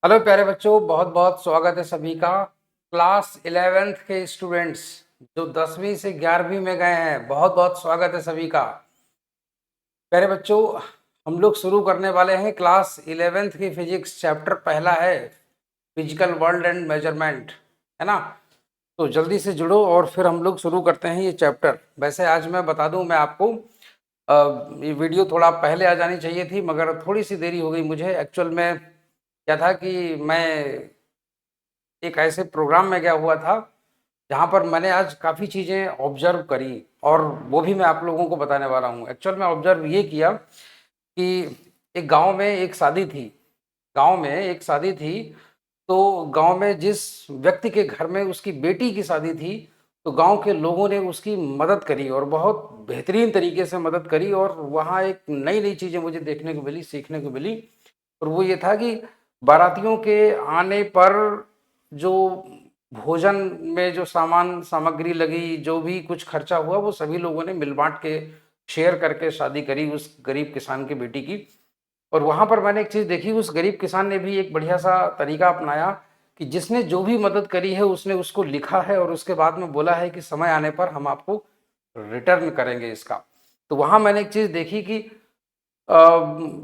Hello प्यारे बच्चों, बहुत बहुत स्वागत है सभी का। क्लास 11th के स्टूडेंट्स जो 10वीं से 11वीं में गए हैं, बहुत बहुत स्वागत है सभी का। प्यारे बच्चों, हम लोग शुरू करने वाले हैं क्लास 11th की फिजिक्स। चैप्टर पहला है फिजिकल वर्ल्ड एंड मेजरमेंट, है ना। तो जल्दी से जुड़ो और फिर हम लोग शुरू करते हैं ये चैप्टर। वैसे आज मैं बता दूं, मैं आपको ये वीडियो थोड़ा पहले आ जानी चाहिए थी, मगर थोड़ी सी देरी हो गई मुझे। एक्चुअल में क्या था कि मैं एक ऐसे प्रोग्राम में गया हुआ था जहाँ पर मैंने आज काफ़ी चीज़ें ऑब्जर्व करी, और वो भी मैं आप लोगों को बताने वाला हूँ। एक्चुअल में ऑब्जर्व ये किया कि एक गांव में एक शादी थी। गांव में एक शादी थी, तो गांव में जिस व्यक्ति के घर में उसकी बेटी की शादी थी, तो गांव के लोगों ने उसकी मदद करी और बहुत बेहतरीन तरीके से मदद करी। और वहाँ एक नई नई चीज़ें मुझे देखने को मिली, सीखने को मिली। और वो ये था कि बारातियों के आने पर जो भोजन में जो सामान सामग्री लगी, जो भी कुछ खर्चा हुआ, वो सभी लोगों ने मिल बांट के शेयर करके शादी करी उस गरीब किसान की बेटी की। और वहां पर मैंने एक चीज देखी, उस गरीब किसान ने भी एक बढ़िया सा तरीका अपनाया कि जिसने जो भी मदद करी है उसने उसको लिखा है और उसके बाद में बोला है कि समय आने पर हम आपको रिटर्न करेंगे इसका। तो वहां मैंने एक चीज देखी कि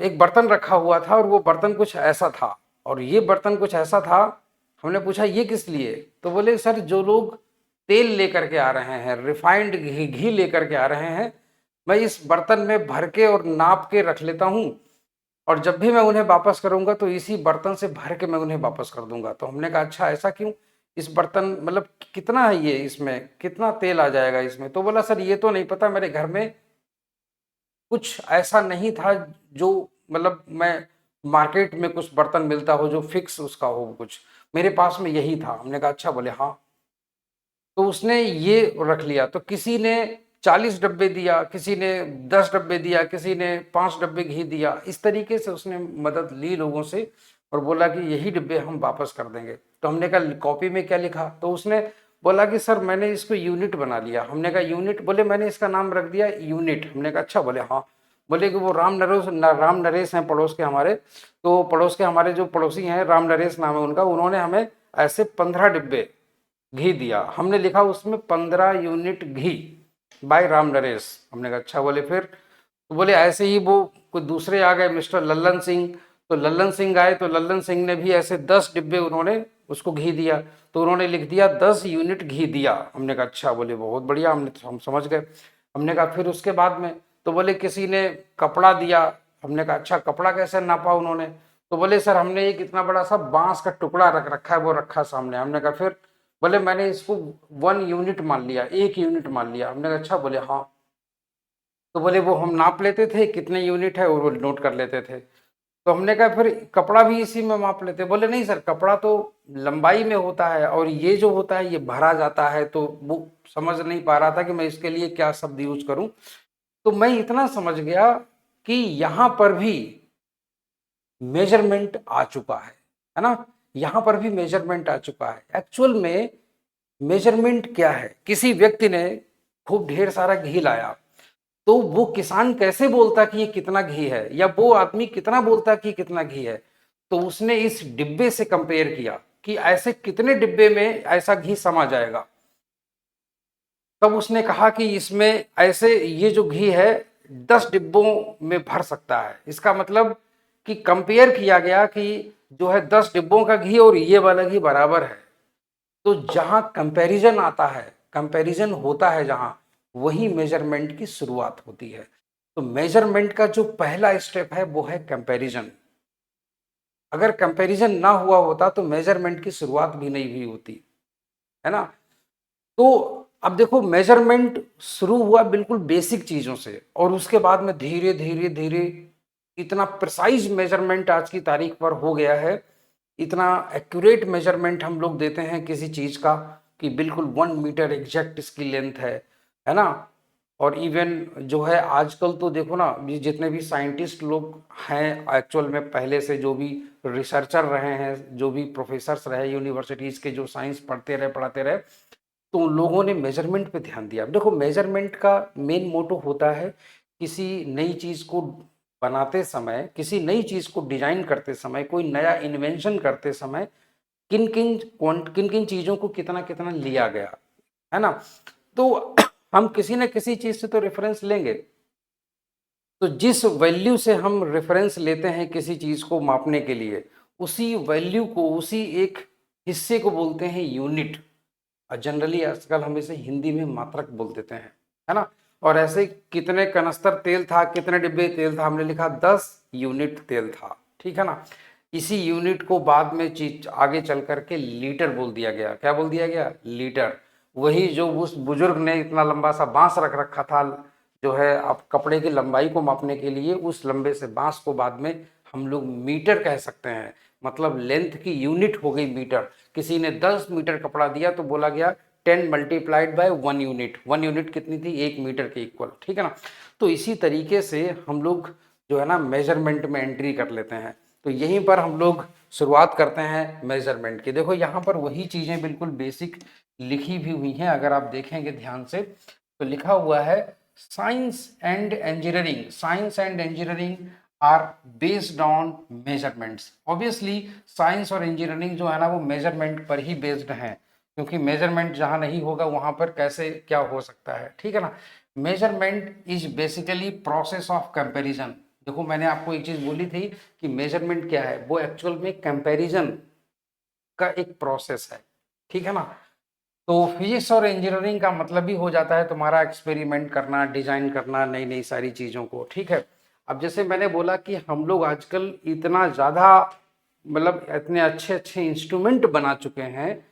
एक बर्तन रखा हुआ था और वो बर्तन कुछ ऐसा था। और ये बर्तन कुछ ऐसा था, हमने पूछा ये किस लिए, तो बोले सर जो लोग तेल लेकर के आ रहे हैं, रिफाइंड घी लेकर के आ रहे हैं, मैं इस बर्तन में भर के और नाप के रख लेता हूँ, और जब भी मैं उन्हें वापस करूंगा तो इसी बर्तन से भर के मैं उन्हें वापस कर दूंगा। तो हमने कहा अच्छा ऐसा क्यों, इस बर्तन मतलब कितना है ये, इसमें कितना तेल आ जाएगा इसमें। तो बोला सर ये तो नहीं पता, मेरे घर में कुछ ऐसा नहीं था जो मतलब मैं मार्केट में कुछ बर्तन मिलता हो जो फिक्स उसका हो, कुछ मेरे पास में यही था। हमने कहा अच्छा, बोले हाँ। तो उसने ये रख लिया। तो किसी ने 40 डब्बे दिया, किसी ने 10 डब्बे दिया, किसी ने 5 डब्बे घी दिया। इस तरीके से उसने मदद ली लोगों से और बोला कि यही डिब्बे हम वापस कर देंगे। तो हमने कहा कॉपी में क्या लिखा, तो उसने बोला कि सर मैंने इसको यूनिट बना लिया। हमने कहा यूनिट, बोले मैंने इसका नाम रख दिया यूनिट। हमने कहा अच्छा, बोले हाँ। बोले कि वो राम नरेश हैं पड़ोस के हमारे, तो पड़ोस के हमारे जो पड़ोसी हैं, राम नरेश नाम है उनका, उन्होंने हमें ऐसे 15 डिब्बे घी दिया। हमने लिखा उसमें 15 यूनिट घी बाय राम नरेश। हमने कहा अच्छा। बोले फिर, तो बोले ऐसे ही वो कोई दूसरे आ गए, मिस्टर लल्लन सिंह। तो लल्लन सिंह आए, तो लल्लन सिंह ने भी ऐसे 10 डिब्बे उन्होंने उसको घी दिया। तो उन्होंने लिख दिया 10 यूनिट घी दिया। हमने कहा अच्छा। बोले बहुत बढ़िया, हम समझ गए। हमने कहा फिर उसके बाद में, तो बोले किसी ने कपड़ा दिया। हमने कहा अच्छा, कपड़ा कैसे नापा उन्होंने, तो बोले सर हमने एक इतना बड़ा सा बांस का टुकड़ा रख रखा है, वो रखा सामने। हमने कहा फिर, बोले मैंने इसको 1 यूनिट मान लिया, 1 यूनिट मान लिया। हमने कहा अच्छा। बोले हाँ। तो बोले वो हम नाप लेते थे कितने यूनिट है और वो नोट कर लेते थे। तो हमने कहा फिर कपड़ा भी इसी में माप लेते। बोले नहीं सर, कपड़ा तो लंबाई में होता है और ये जो होता है ये भरा जाता है। तो वो समझ नहीं पा रहा था कि मैं इसके लिए क्या शब्द यूज करूं। तो मैं इतना समझ गया कि यहां पर भी मेजरमेंट आ चुका है ना। यहां पर भी मेजरमेंट आ चुका है। एक्चुअल में मेजरमेंट क्या है, किसी व्यक्ति ने खूब ढेर सारा घी लाया, तो वो किसान कैसे बोलता कि ये कितना घी है, या वो आदमी कितना बोलता कि कितना घी है। तो उसने इस डिब्बे से कंपेयर किया कि ऐसे कितने डिब्बे में ऐसा घी समा जाएगा। तब उसने कहा कि इसमें ऐसे ये जो घी है 10 डिब्बों में भर सकता है। इसका मतलब कि कंपेयर किया गया कि जो है 10 डिब्बों का घी और ये वाला घी बराबर है। तो जहां कंपैरिजन आता है, कंपैरिजन होता है जहां, वही मेजरमेंट की शुरुआत होती है। तो मेजरमेंट का जो पहला स्टेप है वो है कंपैरिजन। अगर कंपैरिजन ना हुआ होता तो मेजरमेंट की शुरुआत भी नहीं हुई होती, है ना। तो अब देखो, मेजरमेंट शुरू हुआ बिल्कुल बेसिक चीजों से, और उसके बाद में धीरे धीरे धीरे इतना प्रिसाइज मेजरमेंट आज की तारीख पर हो गया है। इतना एक्यूरेट मेजरमेंट हम लोग देते हैं किसी चीज का कि बिल्कुल 1 मीटर एग्जैक्ट इसकी लेंथ है ना। और इवन जो है आजकल तो देखो ना, ये जितने भी साइंटिस्ट लोग हैं एक्चुअल में, पहले से जो भी रिसर्चर रहे हैं, जो भी प्रोफेसर्स रहे यूनिवर्सिटीज के, जो साइंस पढ़ते रहे पढ़ाते रहे, तो उन लोगों ने मेजरमेंट पे ध्यान दिया। देखो, मेजरमेंट का मेन मोटो होता है किसी नई चीज को बनाते समय, किसी नई चीज को डिजाइन करते समय, कोई नया इन्वेंशन करते समय किन किन चीजों को कितना कितना लिया गया है ना। तो हम किसी न किसी चीज से तो रेफरेंस लेंगे। तो जिस वैल्यू से हम रेफरेंस लेते हैं किसी चीज को मापने के लिए, उसी वैल्यू को, उसी एक हिस्से को बोलते हैं यूनिट। और जनरली आजकल हम इसे हिंदी में मात्रक बोल देते हैं, है ना। और ऐसे कितने कनस्तर तेल था, कितने डिब्बे तेल था, हमने लिखा 10 यूनिट तेल था, ठीक है ना। इसी यूनिट को बाद में चीज आगे चल करके लीटर बोल दिया गया। क्या बोल दिया गया? लीटर। वही जो उस बुजुर्ग ने इतना लंबा सा बांस रख रखा था, जो है आप कपड़े की लंबाई को मापने के लिए, उस लंबे से बांस को बाद में हम लोग मीटर कह सकते हैं। मतलब लेंथ की यूनिट हो गई मीटर। किसी ने 10 मीटर कपड़ा दिया तो बोला गया 10 मल्टीप्लाइड बाय 1 यूनिट। 1 यूनिट कितनी थी? 1 मीटर के इक्वल, ठीक है ना। तो इसी तरीके से हम लोग जो है ना मेजरमेंट में एंट्री कर लेते हैं। तो यहीं पर हम लोग शुरुआत करते हैं मेजरमेंट की। देखो यहाँ पर वही चीजें बिल्कुल बेसिक लिखी भी हुई हैं। अगर आप देखेंगे ध्यान से तो लिखा हुआ है science and engineering. Science and engineering are based on measurements. Obviously science और इंजीनियरिंग जो है ना वो मेजरमेंट पर ही बेस्ड हैं, क्योंकि मेजरमेंट जहां नहीं होगा वहां पर कैसे क्या हो सकता है, ठीक है ना। Measurement is basically process of comparison. देखो मैंने आपको एक चीज बोली थी कि मेजरमेंट क्या है, वो एक्चुअल में कंपैरिजन का एक प्रोसेस है, ठीक है ना। तो फिजिक्स और इंजीनियरिंग का मतलब भी हो जाता है तुम्हारा एक्सपेरिमेंट करना, डिजाइन करना नई नई सारी चीजों को, ठीक है। अब जैसे मैंने बोला कि हम लोग आजकल इतना ज्यादा मतलब इतने अच्छे अच्छे इंस्ट्रूमेंट बना चुके हैं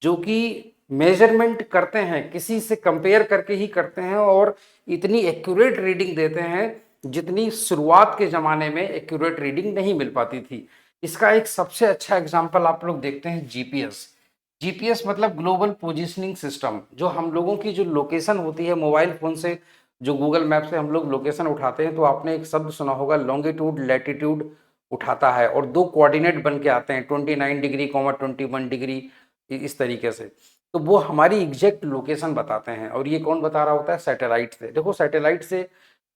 जो कि मेजरमेंट करते हैं, किसी से कंपेयर करके ही करते हैं, और इतनी एक्यूरेट रीडिंग देते हैं जितनी शुरुआत के ज़माने में एक्यूरेट रीडिंग नहीं मिल पाती थी। इसका एक सबसे अच्छा एग्जाम्पल आप लोग देखते हैं जीपीएस। जीपीएस मतलब ग्लोबल पोजिशनिंग सिस्टम। जो हम लोगों की जो लोकेशन होती है मोबाइल फ़ोन से, जो गूगल मैप से हम लोग लोकेशन उठाते हैं, तो आपने एक शब्द सुना होगा लॉन्गिट्यूड लैटिट्यूड उठाता है, और दो कोऑर्डिनेट बन के आते हैं 29 डिग्री 21 डिग्री, इस तरीके से। तो वो हमारी एग्जैक्ट लोकेशन बताते हैं। और ये कौन बता रहा होता है? सैटेलाइट से। देखो सैटेलाइट से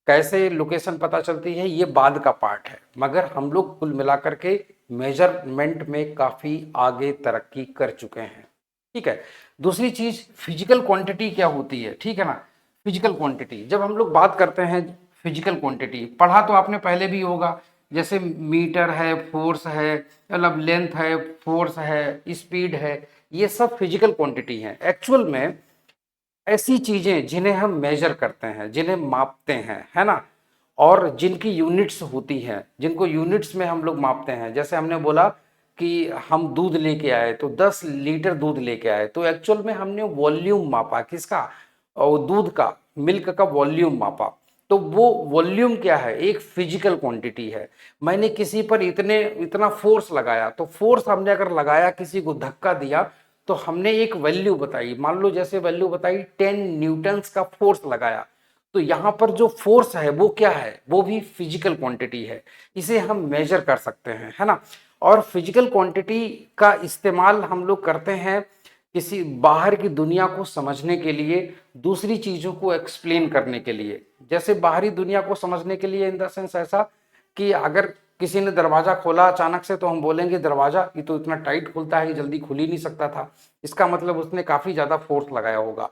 कैसे लोकेशन पता चलती है ये बाद का पार्ट है, मगर हम लोग कुल मिलाकर के मेजरमेंट में काफ़ी आगे तरक्की कर चुके हैं, ठीक है। दूसरी चीज फिजिकल क्वांटिटी क्या होती है, ठीक है ना। फिजिकल क्वांटिटी जब हम लोग बात करते हैं, फिजिकल क्वांटिटी पढ़ा तो आपने पहले भी होगा। जैसे मीटर है, फोर्स है, मतलब लेंथ है, फोर्स है, स्पीड है, ये सब फिजिकल क्वांटिटी है। एक्चुअल में ऐसी चीजें जिन्हें हम मेजर करते हैं, जिन्हें मापते हैं, है ना, और जिनकी यूनिट्स होती हैं, जिनको यूनिट्स में हम लोग मापते हैं। जैसे हमने बोला कि हम दूध लेके आए तो 10 लीटर दूध लेके आए, तो एक्चुअल में हमने वॉल्यूम मापा किसका? और दूध का, मिल्क का वॉल्यूम मापा। तो वो वॉल्यूम क्या है? एक फिजिकल क्वांटिटी है। मैंने किसी पर इतना फोर्स लगाया, तो फोर्स हमने अगर लगाया, किसी को धक्का दिया, तो हमने एक वैल्यू बताई। मान लो जैसे वैल्यू बताई 10 न्यूटन्स का फोर्स लगाया, तो यहाँ पर जो फोर्स है वो क्या है? वो भी फिजिकल क्वांटिटी है। इसे हम मेजर कर सकते हैं, है ना। और फिजिकल क्वांटिटी का इस्तेमाल हम लोग करते हैं किसी बाहर की दुनिया को समझने के लिए, दूसरी चीजों को एक्सप्लेन करने के लिए। जैसे बाहरी दुनिया को समझने के लिए इन द सेंस ऐसा कि अगर किसी ने दरवाजा खोला अचानक से, तो हम बोलेंगे दरवाजा ये तो इतना टाइट खुलता है, ये जल्दी खुल ही नहीं सकता था। इसका मतलब उसने काफी ज्यादा फोर्स लगाया होगा।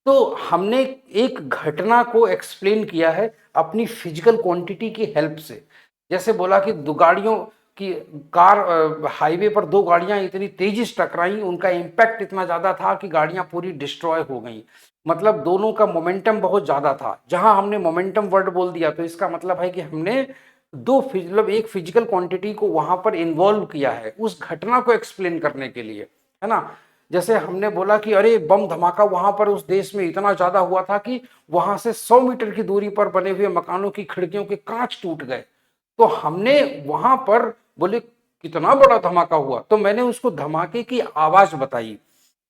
तो हमने एक घटना को एक्सप्लेन किया है अपनी फिजिकल क्वांटिटी की हेल्प से। जैसे बोला कि दो गाड़ियों की कार हाईवे पर दो गाड़ियां इतनी तेजी से टकराई, उनका इम्पैक्ट इतना ज्यादा था कि गाड़ियां पूरी डिस्ट्रॉय हो गई। मतलब दोनों का मोमेंटम बहुत ज्यादा था। जहां हमने मोमेंटम वर्ड बोल दिया, तो इसका मतलब है कि हमने मतलब एक फिजिकल क्वांटिटी को वहां पर इन्वॉल्व किया है उस घटना को एक्सप्लेन करने के लिए, है ना। जैसे हमने बोला कि अरे बम धमाका वहां पर उस देश में इतना ज्यादा हुआ था कि वहां से 100 मीटर की दूरी पर बने हुए मकानों की खिड़कियों के कांच टूट गए। तो हमने वहां पर बोले कितना बड़ा धमाका हुआ, तो मैंने उसको धमाके की आवाज बताई।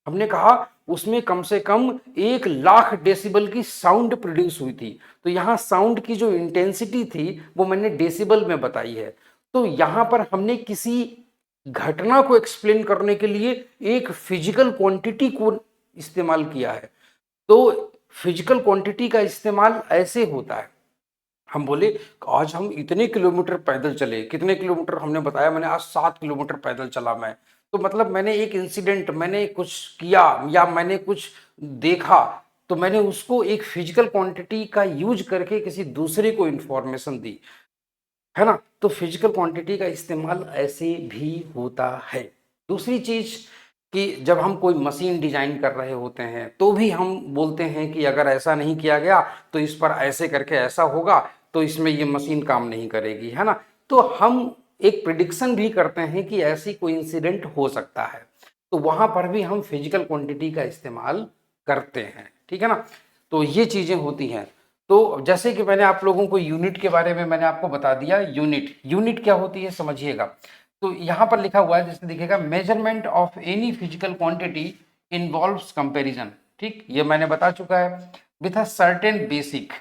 हमने कहा उसमें कम से कम 1 लाख डेसिबल की साउंड प्रोड्यूस हुई थी। तो यहाँ साउंड की जो इंटेंसिटी थी वो मैंने डेसिबल में बताई है। तो यहाँ पर हमने किसी घटना को एक्सप्लेन करने के लिए एक फिजिकल क्वांटिटी को इस्तेमाल किया है। तो फिजिकल क्वांटिटी का इस्तेमाल ऐसे होता है। हम बोले आज हम इतने किलोमीटर पैदल चले, कितने किलोमीटर हमने बताया, मैंने आज 7 किलोमीटर पैदल चला मैं। तो मतलब मैंने एक इंसिडेंट, मैंने कुछ किया या मैंने कुछ देखा, तो मैंने उसको एक फिजिकल क्वांटिटी का यूज करके किसी दूसरे को इंफॉर्मेशन दी, है ना? तो फिजिकल क्वांटिटी का इस्तेमाल ऐसे भी होता है। दूसरी चीज कि जब हम कोई मशीन डिजाइन कर रहे होते हैं तो भी हम बोलते हैं कि अगर ऐसा नहीं किया गया तो इस पर ऐसे करके ऐसा होगा, तो इसमें ये मशीन काम नहीं करेगी, है ना? तो हम एक प्रिडिक्शन भी करते हैं कि ऐसी कोई इंसिडेंट हो सकता है, तो वहां पर भी हम फिजिकल क्वांटिटी का इस्तेमाल करते हैं, ठीक है ना? तो ये चीजें होती हैं। तो जैसे कि मैंने आप लोगों को यूनिट के बारे में मैंने आपको बता दिया, यूनिट यूनिट क्या होती है समझिएगा। तो यहां पर लिखा हुआ है, जैसे दिखेगा, measurement of any physical quantity involves comparison, ठीक, ये मैंने बता चुका है, with a certain basic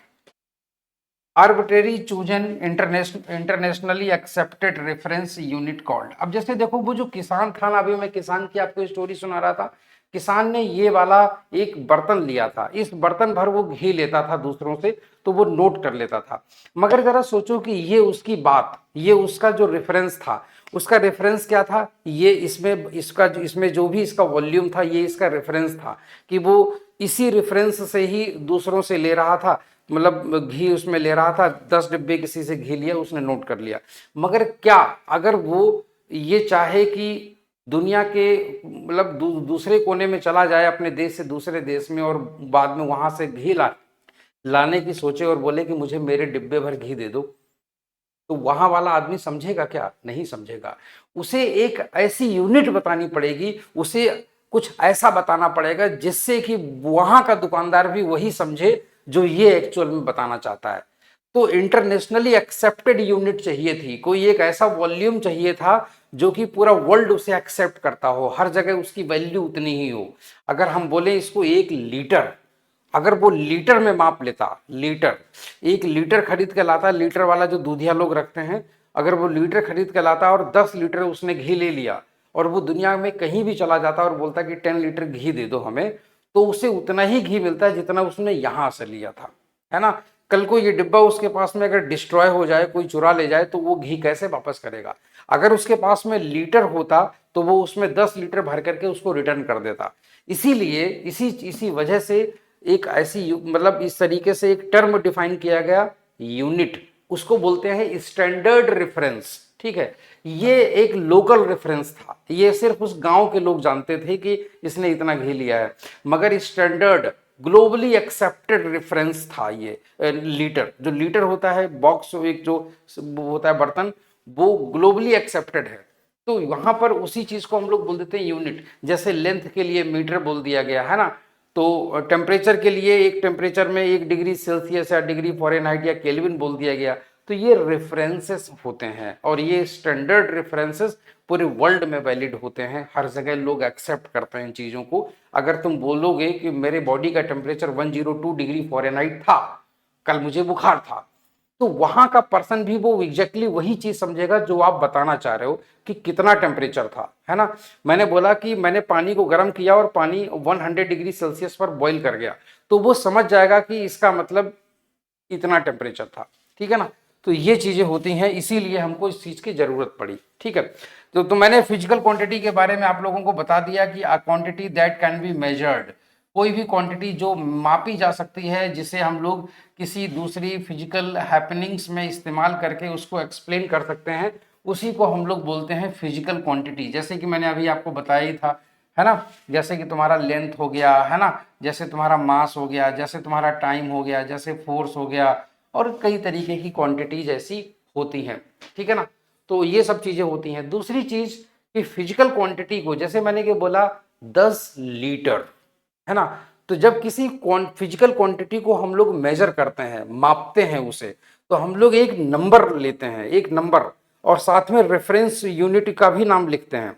arbitrary chosen internationally accepted reference unit called. अब जैसे देखो वो जो किसान था ना, अभी मैं किसान की आपको स्टोरी सुना रहा था, किसान ने ये वाला एक बर्तन लिया था, इस बर्तन भर वो घी लेता था दूसरों से, तो वो नोट कर लेता था। मगर जरा सोचो कि ये उसकी बात, ये उसका जो रेफरेंस था, उसका रेफरेंस क्या था, ये इसमें इसका इसमें जो भी इसका वॉल्यूम था, ये इसका रेफरेंस था कि वो इसी रेफरेंस से ही दूसरों से ले रहा था, मतलब घी उसमें ले रहा था, 10 डिब्बे किसी से घी लिया, उसने नोट कर लिया। मगर क्या अगर वो ये चाहे कि दुनिया के मतलब दूसरे कोने में चला जाए, अपने देश से दूसरे देश में, और बाद में वहां से घी लाने की सोचे और बोले कि मुझे मेरे डिब्बे भर घी दे दो, तो वहां वाला आदमी समझेगा क्या? नहीं समझेगा। उसे एक ऐसी यूनिट बतानी पड़ेगी, उसे कुछ ऐसा बताना पड़ेगा जिससे कि वहां का दुकानदार भी वही समझे जो ये एक्चुअल में बताना चाहता है। तो इंटरनेशनली एक्सेप्टेड यूनिट चाहिए थी, कोई एक ऐसा वॉल्यूम चाहिए था जो कि पूरा वर्ल्ड उसे एक्सेप्ट करता हो, हर जगह उसकी वैल्यू उतनी ही हो। अगर हम बोले इसको 1 लीटर, अगर वो लीटर में माप लेता, लीटर, 1 लीटर खरीद के लाता, लीटर वाला जो दूधिया लोग रखते हैं, अगर वो लीटर खरीद के लाता और 10 लीटर उसने घी ले लिया, और वो दुनिया में कहीं भी चला जाता और बोलता कि 10 लीटर घी दे दो हमें, तो उसे उतना ही घी मिलता है जितना उसने यहां से लिया था, है ना? कल को ये डिब्बा उसके पास में अगर डिस्ट्रॉय हो जाए, कोई चुरा ले जाए, तो वो घी कैसे वापस करेगा? अगर उसके पास में लीटर होता तो वो उसमें 10 लीटर भर करके उसको रिटर्न कर देता। इसीलिए इसी वजह से एक ऐसी मतलब इस तरीके से एक टर्म डिफाइन किया गया, यूनिट, उसको बोलते हैं स्टैंडर्ड रेफरेंस, ठीक है? ये एक लोकल रेफरेंस था, ये सिर्फ उस गांव के लोग जानते थे कि इसने इतना घी लिया है, मगर स्टैंडर्ड ग्लोबली एक्सेप्टेड रेफरेंस था ये लीटर। जो लीटर होता है बॉक्स, एक जो होता है बर्तन, वो ग्लोबली एक्सेप्टेड है। तो वहां पर उसी चीज को हम लोग बोल देते हैं यूनिट। जैसे लेंथ के लिए मीटर बोल दिया गया है ना, तो टेम्परेचर के लिए एक टेम्परेचर में 1 डिग्री सेल्सियस या डिग्री फ़ारेनहाइट या केल्विन बोल दिया गया। तो ये रेफरेंसेस होते हैं, और ये स्टैंडर्ड रेफरेंसेस पूरे वर्ल्ड में वैलिड होते हैं, हर जगह लोग एक्सेप्ट करते हैं इन चीज़ों को। अगर तुम बोलोगे कि मेरे बॉडी का टेम्परेचर 102 डिग्री फ़ारेनहाइट था, कल मुझे बुखार था, तो वहां का पर्सन भी वो एग्जैक्टली वही चीज समझेगा जो आप बताना चाह रहे हो कि कितना टेम्परेचर था, है ना? मैंने बोला कि मैंने पानी को गर्म किया और पानी 100 डिग्री सेल्सियस पर बॉईल कर गया, तो वो समझ जाएगा कि इसका मतलब इतना टेम्परेचर था, ठीक है ना? तो ये चीजें होती हैं, इसीलिए हमको इस चीज की जरूरत पड़ी, ठीक है? तो मैंने फिजिकल क्वांटिटी के बारे में आप लोगों को बता दिया कि a quantity that can be measured, कोई भी क्वांटिटी जो मापी जा सकती है, जिसे हम लोग किसी दूसरी फिजिकल हैपनिंग्स में इस्तेमाल करके उसको एक्सप्लेन कर सकते हैं, उसी को हम लोग बोलते हैं फिजिकल क्वांटिटी। जैसे कि मैंने अभी आपको बताया ही था, है ना? जैसे कि तुम्हारा लेंथ हो गया, है ना, जैसे तुम्हारा मास हो गया, जैसे तुम्हारा टाइम हो गया, जैसे फोर्स हो गया, और कई तरीके की क्वांटिटीज ऐसी होती हैं, ठीक है ना? तो ये सब चीजें होती हैं। दूसरी चीज कि फिजिकल क्वांटिटी को, जैसे मैंने कि बोला 10 लीटर, है ना? तो जब किसी फिजिकल क्वांटिटी को हम लोग मेजर करते हैं, मापते हैं उसे, तो हम लोग एक नंबर लेते हैं, एक नंबर, और साथ में रेफरेंस यूनिट का भी नाम लिखते हैं।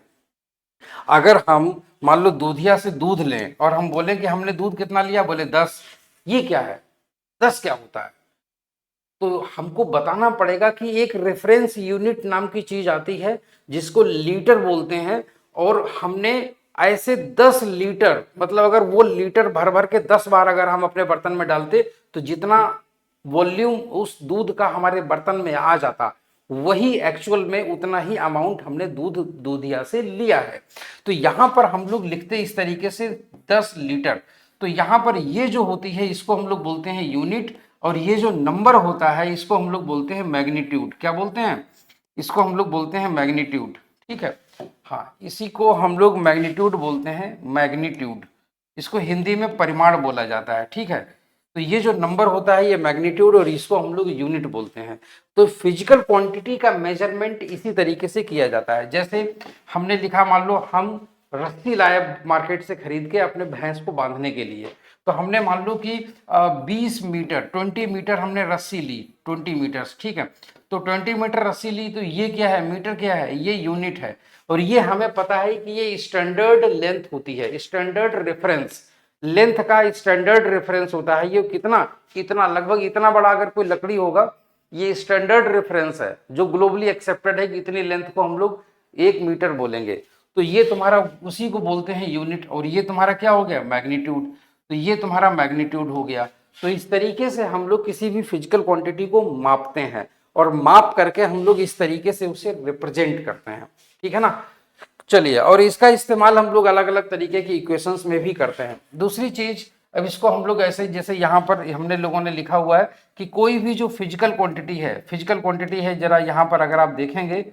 अगर हम मान लो दूधिया से दूध लें और हम बोले कि हमने दूध कितना लिया, बोले 10, ये क्या है, 10 क्या होता है? तो हमको बताना पड़ेगा कि एक रेफरेंस यूनिट नाम की चीज आती है जिसको लीटर बोलते हैं, और हमने ऐसे 10 लीटर, मतलब अगर वो लीटर भर भर के 10 बार अगर हम अपने बर्तन में डालते, तो जितना वॉल्यूम उस दूध का हमारे बर्तन में आ जाता, वही एक्चुअल में उतना ही अमाउंट हमने दूधिया से लिया है। तो यहां पर हम लोग लिखते इस तरीके से 10 लीटर। तो यहां पर ये जो होती है इसको हम लोग बोलते हैं यूनिट, और ये जो नंबर होता है इसको हम लोग बोलते हैं मैग्नीट्यूड। क्या बोलते हैं? इसको हम लोग बोलते हैं मैग्नीट्यूड। ठीक है, हाँ, इसी को हम लोग मैग्नीट्यूड बोलते हैं, मैग्नीट्यूड। इसको हिंदी में परिमाण बोला जाता है। ठीक है, तो ये जो नंबर होता है ये मैग्नीट्यूड, और इसको हम लोग यूनिट बोलते हैं। तो फिजिकल क्वांटिटी का मेजरमेंट इसी तरीके से किया जाता है। जैसे हमने लिखा, मान लो हम रस्सी लाए मार्केट से खरीद के अपने भैंस को बांधने के लिए, तो हमने मान लो कि 20 मीटर 20 मीटर हमने रस्सी ली, 20 मीटर्स। ठीक है, तो 20 मीटर रस्सी ली, तो ये क्या है, मीटर क्या है, ये यूनिट है। और ये हमें पता है कि ये स्टैंडर्ड लेंथ होती है, स्टैंडर्ड रेफरेंस लेंथ का स्टैंडर्ड रेफरेंस होता है। ये कितना, इतना, लगभग इतना बड़ा अगर कोई लकड़ी होगा, ये स्टैंडर्ड रेफरेंस है जो ग्लोबली एक्सेप्टेड है कि इतनी लेंथ को हम लोग 1 मीटर बोलेंगे। तो ये तुम्हारा उसी को बोलते हैं यूनिट, और ये तुम्हारा क्या हो गया, मैग्नीट्यूड। तो ये तुम्हारा मैग्नीट्यूड हो गया। तो इस तरीके से हम लोग किसी भी फिजिकल क्वांटिटी को मापते हैं, और माप करके हम लोग इस तरीके से उसे रिप्रेजेंट करते हैं। ठीक है ना। चलिए, और इसका इस्तेमाल हम लोग अलग अलग तरीके की इक्वेशंस में भी करते हैं। दूसरी चीज, अब इसको हम लोग ऐसे, जैसे यहाँ पर हमने लोगों ने लिखा हुआ है कि कोई भी जो फिजिकल क्वांटिटी है, फिजिकल क्वांटिटी है, जरा यहाँ पर अगर आप देखेंगे,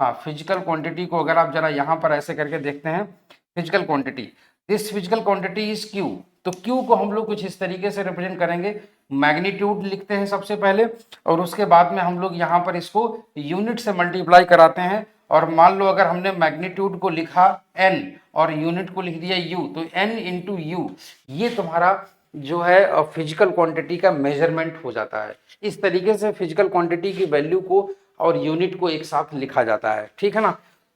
हाँ, फिजिकल क्वांटिटी को अगर आप जरा यहाँ पर ऐसे करके देखते हैं, physical quantity, this physical quantity is Q. तो क्यू को हम लोग कुछ इस तरीके से रिप्रेजेंट करेंगे, मैग्नीट्यूड लिखते हैं सबसे पहले, और उसके बाद में हम लोग यहाँ पर इसको यूनिट से मल्टीप्लाई कराते हैं। और मान लो अगर हमने मैग्नीट्यूड को लिखा n और यूनिट को लिख दिया u, तो n इंटू यू, ये तुम्हारा जो है फिजिकल क्वांटिटी का मेजरमेंट हो जाता है। इस तरीके से फिजिकल क्वांटिटी की वैल्यू को और यूनिट को एक साथ लिखा जाता है। ठीक है ना।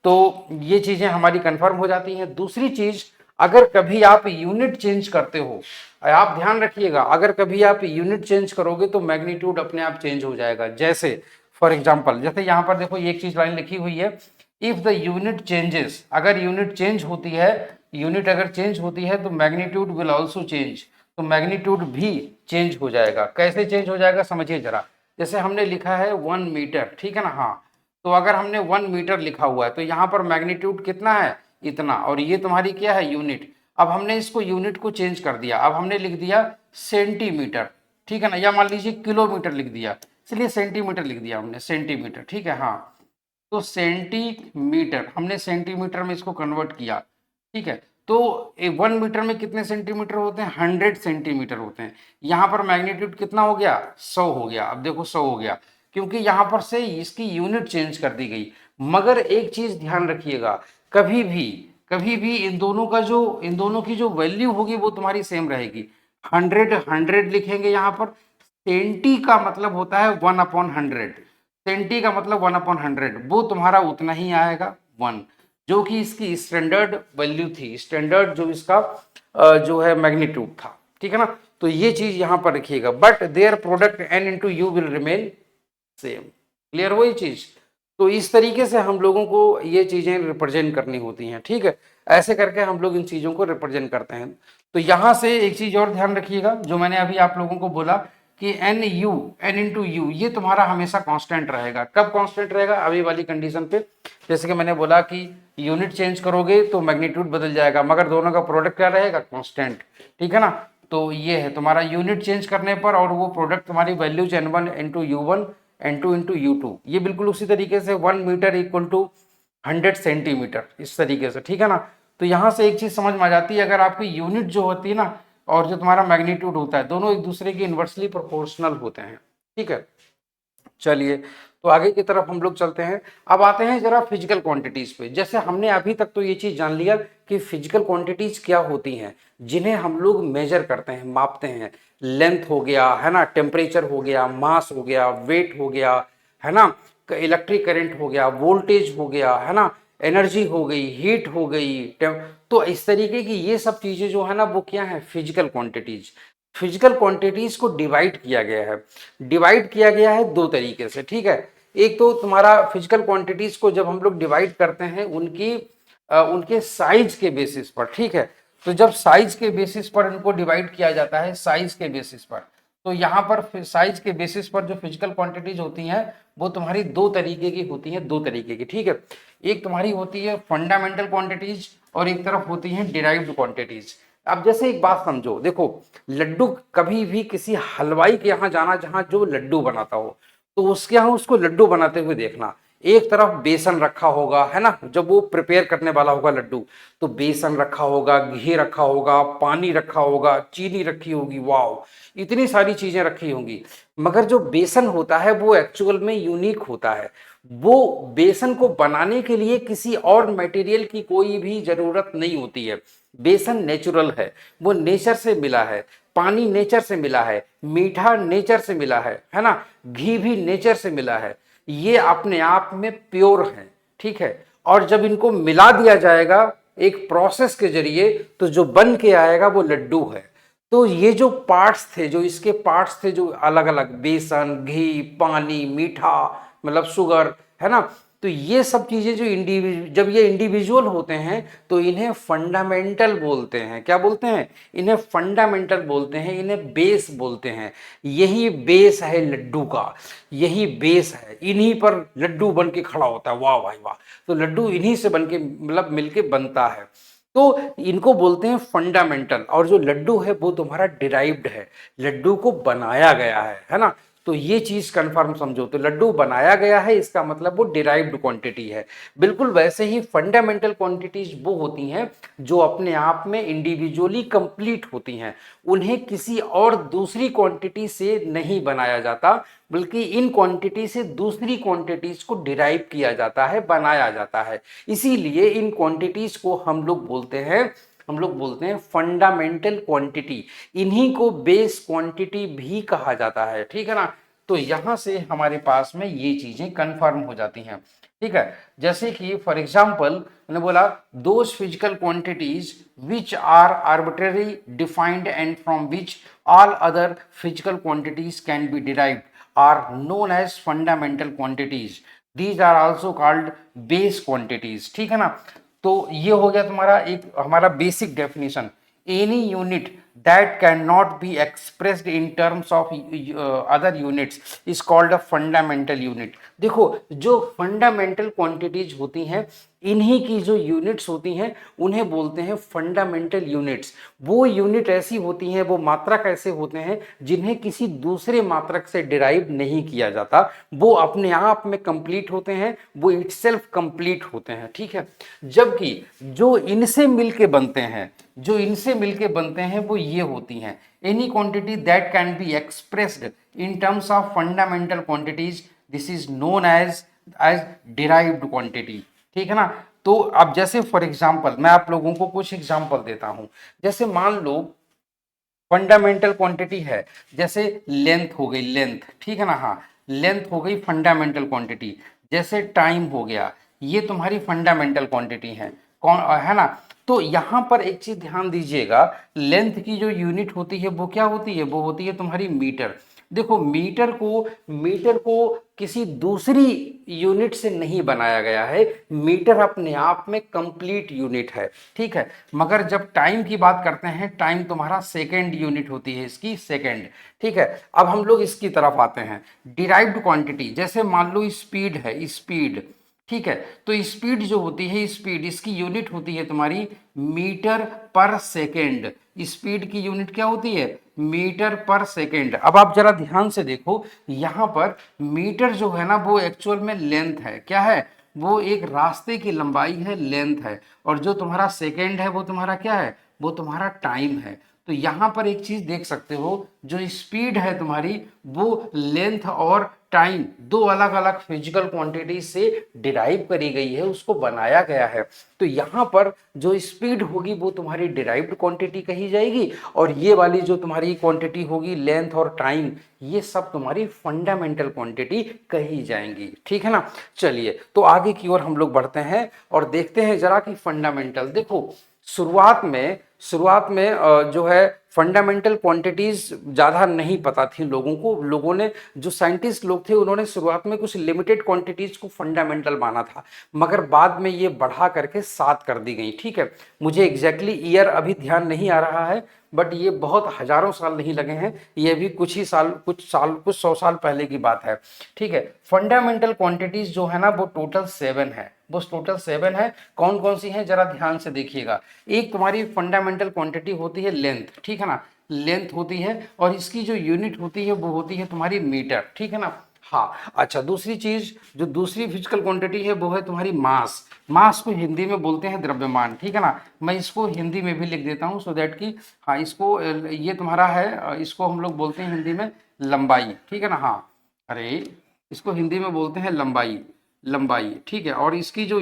तो ये चीजें हमारी कंफर्म हो जाती हैं। दूसरी चीज, अगर कभी आप यूनिट चेंज करते हो, आप ध्यान रखिएगा, अगर कभी आप यूनिट चेंज करोगे तो मैग्नीट्यूड अपने आप चेंज हो जाएगा। जैसे फॉर एग्जाम्पल, जैसे यहाँ पर देखो एक चीज लाइन लिखी हुई है, इफ द यूनिट चेंजेस, अगर यूनिट चेंज होती है, यूनिट अगर चेंज होती है तो मैग्नीट्यूड विल ऑल्सो चेंज। तो मैग्नीट्यूड भी चेंज हो जाएगा। कैसे चेंज हो जाएगा, समझिए जरा। जैसे हमने लिखा है 1 मीटर, ठीक है ना, हाँ, तो अगर हमने 1 मीटर लिखा हुआ है तो यहाँ पर मैग्नीट्यूड कितना है, इतना, और ये तुम्हारी क्या है, यूनिट। अब हमने इसको यूनिट को चेंज कर दिया, अब हमने लिख दिया सेंटीमीटर, ठीक है ना, या मान लीजिए किलोमीटर लिख दिया, चलिए सेंटीमीटर लिख दिया हमने, सेंटीमीटर, ठीक है, हाँ। तो सेंटीमीटर, हमने सेंटीमीटर में इसको कन्वर्ट किया, ठीक है। तो 1 मीटर में कितने सेंटीमीटर होते हैं, 100 सेंटीमीटर होते हैं। यहाँ पर मैग्नीट्यूड कितना हो गया, 100 हो गया। अब देखो 100 हो गया, क्योंकि यहाँ पर से इसकी यूनिट चेंज कर दी गई। मगर एक चीज ध्यान रखिएगा, कभी भी इन दोनों की जो वैल्यू होगी वो तुम्हारी सेम रहेगी। 100 लिखेंगे यहाँ पर। सेंटी का मतलब होता है 1/100, सेंटी का मतलब 1/100, वो तुम्हारा उतना ही आएगा 1, जो कि इसकी स्टैंडर्ड वैल्यू थी, स्टैंडर्ड जो इसका जो है मैग्नीट्यूड था। ठीक है ना। तो ये चीज यहां पर रखिएगा, but their product n into you will remain same. Clear हो ये चीज। तो इस तरीके से हम लोगों को ये चीजें रिप्रेजेंट करनी होती हैं। ठीक है, ऐसे करके हम लोग इन चीजों को रिप्रेजेंट करते हैं। तो यहां से एक चीज और ध्यान रखिएगा, जो मैंने अभी आप लोगों को बोला कि n इंटू यू, ये तुम्हारा हमेशा कांस्टेंट रहेगा। कब कांस्टेंट रहेगा, अभी वाली कंडीशन पे। जैसे कि मैंने बोला कि यूनिट चेंज करोगे तो मैग्नीट्यूड बदल जाएगा, मगर दोनों का प्रोडक्ट क्या रहेगा, कांस्टेंट। ठीक है ना। तो ये है तुम्हारा यूनिट चेंज करने पर, और वो प्रोडक्ट तुम्हारी values n1 into u1, n2 into u2, ये बिल्कुल उसी तरीके से 1 मीटर इक्वल टू 100 सेंटीमीटर, इस तरीके से। ठीक है ना। तो यहाँ से एक चीज समझ में आ जाती है, अगर आपकी यूनिट जो होती है ना और जो तुम्हारा मैग्नीट्यूड होता है, दोनों एक दूसरे के इन्वर्सली प्रोपोर्शनल होते हैं। ठीक है, चलिए, तो आगे की तरफ हम लोग चलते हैं। अब आते हैं जरा फिजिकल क्वांटिटीज पे। जैसे हमने अभी तक तो ये चीज जान लिया कि फिजिकल क्वांटिटीज क्या होती हैं, जिन्हें हम लोग मेजर करते हैं, मापते हैं। लेंथ हो गया, है ना, टेम्परेचर हो गया, मास हो गया, वेट हो गया, है ना, इलेक्ट्रिक करंट हो गया, वोल्टेज हो गया, है ना, एनर्जी हो गई, हीट हो गई। तो इस तरीके की ये सब चीजें जो है ना, वो क्या है, फिजिकल क्वांटिटीज। फिजिकल क्वांटिटीज को डिवाइड किया गया है, डिवाइड किया गया है दो तरीके से। ठीक है, एक तो तुम्हारा फिजिकल क्वांटिटीज को जब हम लोग डिवाइड करते हैं उनके साइज के बेसिस पर। ठीक है, तो जब साइज के बेसिस पर इनको डिवाइड किया जाता है, साइज के बेसिस पर, तो यहाँ पर साइज के बेसिस पर जो फिजिकल क्वांटिटीज होती हैं वो तुम्हारी दो तरीके की होती हैं, दो तरीके की, ठीक है। एक तुम्हारी होती है फंडामेंटल क्वांटिटीज और एक तरफ होती है डिराइव्ड क्वांटिटीज। अब जैसे एक बात समझो, देखो लड्डू कभी भी किसी हलवाई के यहाँ जाना जहाँ जो लड्डू बनाता हो, तो उसके यहाँ उसको लड्डू बनाते हुए देखना, एक तरफ बेसन रखा होगा, है ना, जब वो प्रिपेयर करने वाला होगा लड्डू, तो बेसन रखा होगा, घी रखा होगा, पानी रखा होगा, चीनी रखी होगी, वाओ इतनी सारी चीजें रखी होंगी। मगर जो बेसन होता है वो एक्चुअल में यूनिक होता है। वो बेसन को बनाने के लिए किसी और मटेरियल की कोई भी जरूरत नहीं होती है। बेसन नेचुरल है, वो नेचर से मिला है, पानी नेचर से मिला है, मीठा नेचर से मिला है ना, घी भी नेचर से मिला है, ये अपने आप में प्योर है, ठीक है। और जब इनको मिला दिया जाएगा एक प्रोसेस के जरिए, तो जो बन के आएगा वो लड्डू है। तो ये जो पार्ट्स थे, जो इसके पार्ट्स थे, जो अलग अलग बेसन, घी, पानी, मीठा, मतलब शुगर, है ना, तो ये सब चीजें जो जब ये इंडिविजुअल होते हैं तो इन्हें फंडामेंटल बोलते हैं। क्या बोलते हैं? इन्हें फंडामेंटल बोलते हैं, इन्हें बेस बोलते हैं। यही बेस है लड्डू का, यही बेस है, इन्हीं पर लड्डू बन के खड़ा होता है। वाह भाई वाह! तो लड्डू इन्हीं से बन के, मतलब मिलके बनता है। तो इनको बोलते हैं फंडामेंटल। और जो लड्डू है वो तुम्हारा डिराइव्ड है, लड्डू को बनाया गया है ना। तो ये चीज कंफर्म समझो, तो लड्डू बनाया गया है इसका मतलब वो डिराइव्ड क्वांटिटी है। बिल्कुल वैसे ही फंडामेंटल क्वांटिटीज वो होती हैं जो अपने आप में इंडिविजुअली कंप्लीट होती हैं, उन्हें किसी और दूसरी क्वांटिटी से नहीं बनाया जाता, बल्कि इन क्वांटिटी से दूसरी क्वांटिटीज को डिराइव किया जाता है, बनाया जाता है। इसीलिए इन क्वांटिटीज को हम लोग बोलते हैं फंडामेंटल क्वांटिटी। इन्हीं को बेस क्वांटिटी भी कहा जाता है, ठीक है ना। तो यहां से हमारे पास में ये चीजें कंफर्म हो जाती हैं, ठीक है। जैसे कि फॉर एग्जांपल मैंने बोला, those physical quantities which are arbitrary defined and from which all other physical quantities can be derived are known as fundamental quantities. These are also called base quantities, ठीक है ना। तो ये हो गया तुम्हारा एक हमारा basic definition. Any unit that can not be expressed in terms of other units is called a fundamental unit. देखो जो फंडामेंटल क्वांटिटीज होती हैं, इन्हीं की जो यूनिट्स होती हैं उन्हें बोलते हैं फंडामेंटल यूनिट्स। वो यूनिट ऐसी होती हैं, वो मात्रक ऐसे होते हैं जिन्हें किसी दूसरे मात्रक से डिराइव नहीं किया जाता, वो अपने आप में कंप्लीट होते हैं, वो इटसेल्फ कंप्लीट होते हैं, ठीक है। जबकि जो इनसे मिलके बनते हैं, वो ये होती हैं, any quantity that can be expressed in terms of fundamental quantities, this is known as derived quantity, ठीक है ना। तो अब जैसे फॉर एग्जांपल मैं आप लोगों को कुछ एग्जांपल देता हूं। जैसे मान लो फंडामेंटल क्वांटिटी है, जैसे लेंथ हो गई, लेंथ, ठीक है ना, हाँ लेंथ हो गई फंडामेंटल क्वांटिटी। जैसे टाइम हो गया, ये तुम्हारी फंडामेंटल क्वांटिटी है, कौन है ना। तो यहां पर एक चीज ध्यान दीजिएगा, लेंथ की जो यूनिट होती है वो क्या होती है? वो होती है तुम्हारी मीटर। देखो मीटर को किसी दूसरी यूनिट से नहीं बनाया गया है, मीटर अपने आप में कंप्लीट यूनिट है, ठीक है। मगर जब टाइम की बात करते हैं, टाइम तुम्हारा सेकेंड यूनिट होती है इसकी, सेकेंड, ठीक है। अब हम लोग इसकी तरफ आते हैं, डिराइव्ड क्वांटिटी। जैसे मान लो स्पीड है, स्पीड, ठीक है। तो स्पीड जो होती है, स्पीड इसकी यूनिट होती है तुम्हारी मीटर पर सेकेंड। स्पीड की यूनिट क्या होती है? मीटर पर सेकेंड। अब आप जरा ध्यान से देखो, यहां पर मीटर जो है ना वो एक्चुअल में लेंथ है, क्या है? वो एक रास्ते की लंबाई है, लेंथ है। और जो तुम्हारा सेकेंड है वो तुम्हारा क्या है? वो तुम्हारा टाइम है। तो यहां पर एक चीज देख सकते हो, जो स्पीड है तुम्हारी वो लेंथ और टाइम दो अलग अलग फिजिकल क्वांटिटी से डिराइव करी गई है, उसको बनाया गया है। तो यहां पर जो स्पीड होगी वो तुम्हारी डिराइव्ड क्वांटिटी कही जाएगी, और ये वाली जो तुम्हारी क्वांटिटी होगी लेंथ और टाइम, ये सब तुम्हारी फंडामेंटल क्वांटिटी कही जाएंगी, ठीक है ना। चलिए तो आगे की ओर हम लोग बढ़ते हैं और देखते हैं जरा कि फंडामेंटल। देखो शुरुआत में जो है फंडामेंटल क्वांटिटीज ज़्यादा नहीं पता थी लोगों को। लोगों ने, जो साइंटिस्ट लोग थे, उन्होंने शुरुआत में कुछ लिमिटेड क्वांटिटीज को फंडामेंटल माना था, मगर बाद में ये बढ़ा करके 7 कर दी गई। ठीक है, मुझे एग्जैक्टली ईयर अभी ध्यान नहीं आ रहा है, बट ये बहुत हजारों साल नहीं लगे हैं, ये भी कुछ ही साल, कुछ 100 साल पहले की बात है। ठीक है, फंडामेंटल क्वांटिटीज जो है ना वो टोटल 7 है, वो टोटल 7 है। कौन कौन सी हैं जरा ध्यान से देखिएगा। एक तुम्हारी फंडामेंटल क्वांटिटी होती है लेंथ, ठीक है ना, लेंथ होती है, और इसकी जो यूनिट होती है वो होती है तुम्हारी मीटर। ठीक है ना। हाँ, अच्छा, दूसरी चीज, जो दूसरी फिजिकल क्वांटिटी है वो है तुम्हारी मास। मास को हिंदी में बोलते हैं द्रव्यमान। ठीक है ना, मैं इसको हिंदी में भी लिख देता हूँ सो दैट कि हाँ, इसको ये तुम्हारा है, इसको हम लोग बोलते हैं हिंदी में लंबाई। ठीक है ना। हाँ, अरे इसको हिंदी में बोलते हैं लंबाई, लंबाई। ठीक है, और इसकी जो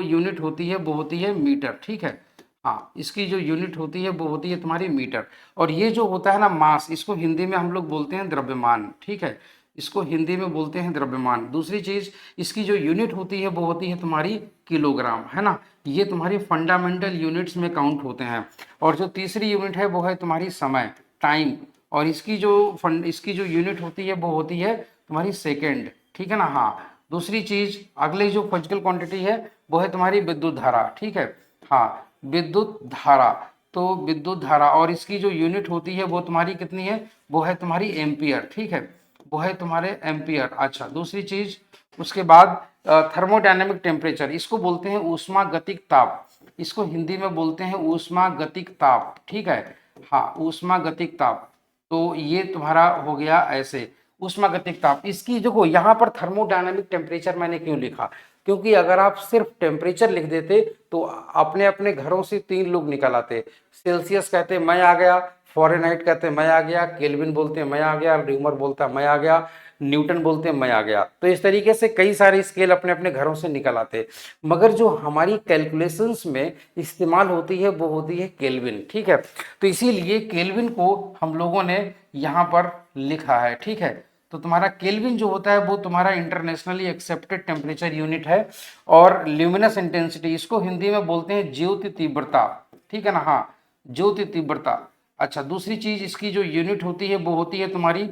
यूनिट होती है वो होती है मीटर। ठीक है, हाँ, इसकी जो यूनिट होती है वो होती है तुम्हारी मीटर। और ये जो होता है ना मास, इसको हिंदी में हम लोग बोलते हैं द्रव्यमान। ठीक है, इसको हिंदी में बोलते हैं द्रव्यमान। दूसरी चीज, इसकी जो यूनिट होती है वो होती है तुम्हारी किलोग्राम, है ना। ये तुम्हारी फंडामेंटल यूनिट्स में काउंट होते हैं। और जो तीसरी यूनिट है वो है तुम्हारी समय, टाइम। और इसकी जो यूनिट होती है वो होती है तुम्हारी सेकेंड। ठीक है ना। हाँ, दूसरी चीज, अगली जो फिजिकल क्वांटिटी है वो है तुम्हारी विद्युत धारा। ठीक है, हाँ, विद्युत धारा। तो विद्युत धारा, और इसकी जो यूनिट होती है वो तुम्हारी कितनी है, वो है तुम्हारी एम्पियर। ठीक है, वो है तुम्हारे एम्पियर। अच्छा, दूसरी चीज, उसके बाद थर्मोडायनेमिक टेम्परेचर, इसको बोलते हैं ऊष्मागतिक ताप। इसको हिंदी में बोलते हैं ऊष्मागतिक ताप। ठीक है, हाँ, ऊष्मागतिक ताप। तो ये तुम्हारा हो गया ऐसे, ऊष्मागतिक ताप। इसकी देखो यहाँ पर थर्मोडायनामिक टेम्परेचर मैंने क्यों लिखा, क्योंकि अगर आप सिर्फ टेम्परेचर लिख देते तो अपने अपने घरों से 3 लोग निकल आते। सेल्सियस कहते मैं आ गया, फॉरेनहाइट कहते मैं आ गया, केल्विन बोलते मैं आ गया, र्यूमर बोलता मैं आ गया, न्यूटन बोलते मैं आ गया। तो इस तरीके से कई सारे स्केल अपने अपने घरों से निकल आते। मगर जो हमारी कैलकुलेशंस में इस्तेमाल होती है वो होती है केल्विन। ठीक है, तो इसीलिए केल्विन को हम लोगों ने यहाँ पर लिखा है। ठीक है, तो तुम्हारा केल्विन जो होता है वो तुम्हारा इंटरनेशनली एक्सेप्टेड टेम्परेचर यूनिट है। और ल्यूमिनस इंटेंसिटी, इसको हिंदी में बोलते हैं ज्योति तीव्रता। ठीक है ना। हाँ, ज्योति तीव्रता। अच्छा, दूसरी चीज, इसकी जो यूनिट होती है वो होती है तुम्हारी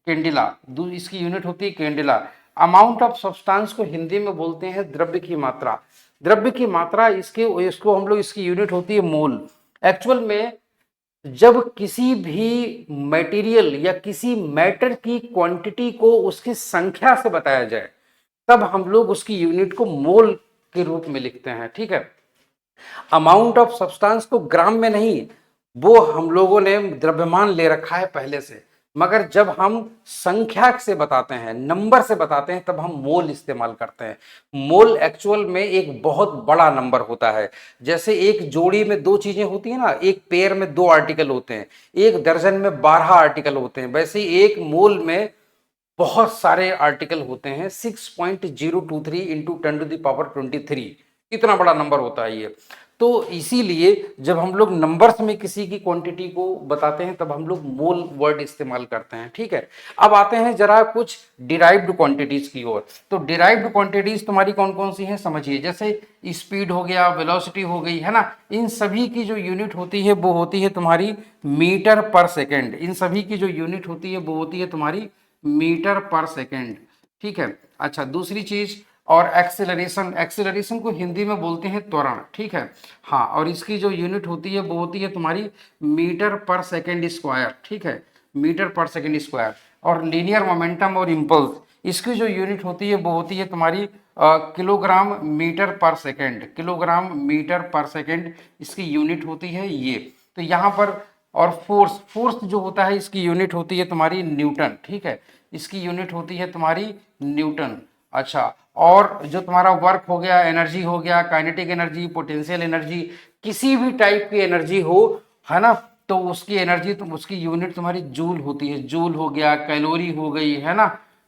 कैंडिला। इसकी यूनिट होती है कैंडिला। अमाउंट ऑफ सब्सटेंस को हिंदी में बोलते हैं द्रव्य की मात्रा। द्रव्य की मात्रा, इसको हम लोग, इसकी यूनिट होती है मोल। एक्चुअल में जब किसी भी मटेरियल या किसी मैटर की क्वांटिटी को उसकी संख्या से बताया जाए तब हम लोग उसकी यूनिट को मोल के रूप में लिखते हैं। ठीक है, अमाउंट ऑफ सब्सटेंस को ग्राम में नहीं, वो हम लोगों ने द्रव्यमान ले रखा है पहले से, मगर जब हम संख्या से बताते हैं, नंबर से बताते हैं, तब हम मोल इस्तेमाल करते हैं। मोल एक्चुअल में एक बहुत बड़ा नंबर होता है। जैसे एक जोड़ी में 2 चीजें होती हैं ना, एक पेयर में 2 आर्टिकल होते हैं, एक दर्जन में 12 आर्टिकल होते हैं, वैसे ही एक मोल में बहुत सारे आर्टिकल होते हैं। 6.023 इंटू 10⁻23, इतना बड़ा नंबर होता है ये। तो इसीलिए जब हम लोग नंबर्स में किसी की क्वांटिटी को बताते हैं तब हम लोग मोल वर्ड इस्तेमाल करते हैं। ठीक है, अब आते हैं जरा कुछ डिराइव्ड क्वांटिटीज की ओर। तो डिराइव्ड क्वांटिटीज तुम्हारी कौन कौन सी हैं समझिए। जैसे स्पीड हो गया, वेलोसिटी हो गई, है ना, इन सभी की जो यूनिट होती है वो होती है तुम्हारी मीटर पर सेकेंड। इन सभी की जो यूनिट होती है वो होती है तुम्हारी मीटर पर सेकेंड। ठीक है, अच्छा, दूसरी चीज, और एक्सेलरेशन, एक्सेलरेशन को हिंदी में बोलते हैं त्वरण। ठीक है, हाँ, और इसकी जो यूनिट होती है वो होती है तुम्हारी मीटर पर सेकेंड स्क्वायर। ठीक है, मीटर पर सेकेंड स्क्वायर। और लीनियर मोमेंटम और इम्पल्स, इसकी जो यूनिट होती है वो होती है तुम्हारी किलोग्राम मीटर पर सेकेंड। किलोग्राम मीटर पर सेकेंड इसकी यूनिट होती है ये। तो यहाँ पर, और फोर्स, फोर्स जो होता है इसकी यूनिट होती है तुम्हारी न्यूटन। ठीक है, इसकी यूनिट होती है तुम्हारी न्यूटन। अच्छा, और जो तुम्हारा वर्क हो गया, एनर्जी हो गया, काइनेटिक एनर्जी, पोटेंशियल एनर्जी, किसी भी टाइप की एनर्जी हो, है ना, तो उसकी एनर्जी, तो उसकी यूनिट तुम्हारी जूल होती है। जूल हो गया, कैलोरी हो गई, है ना,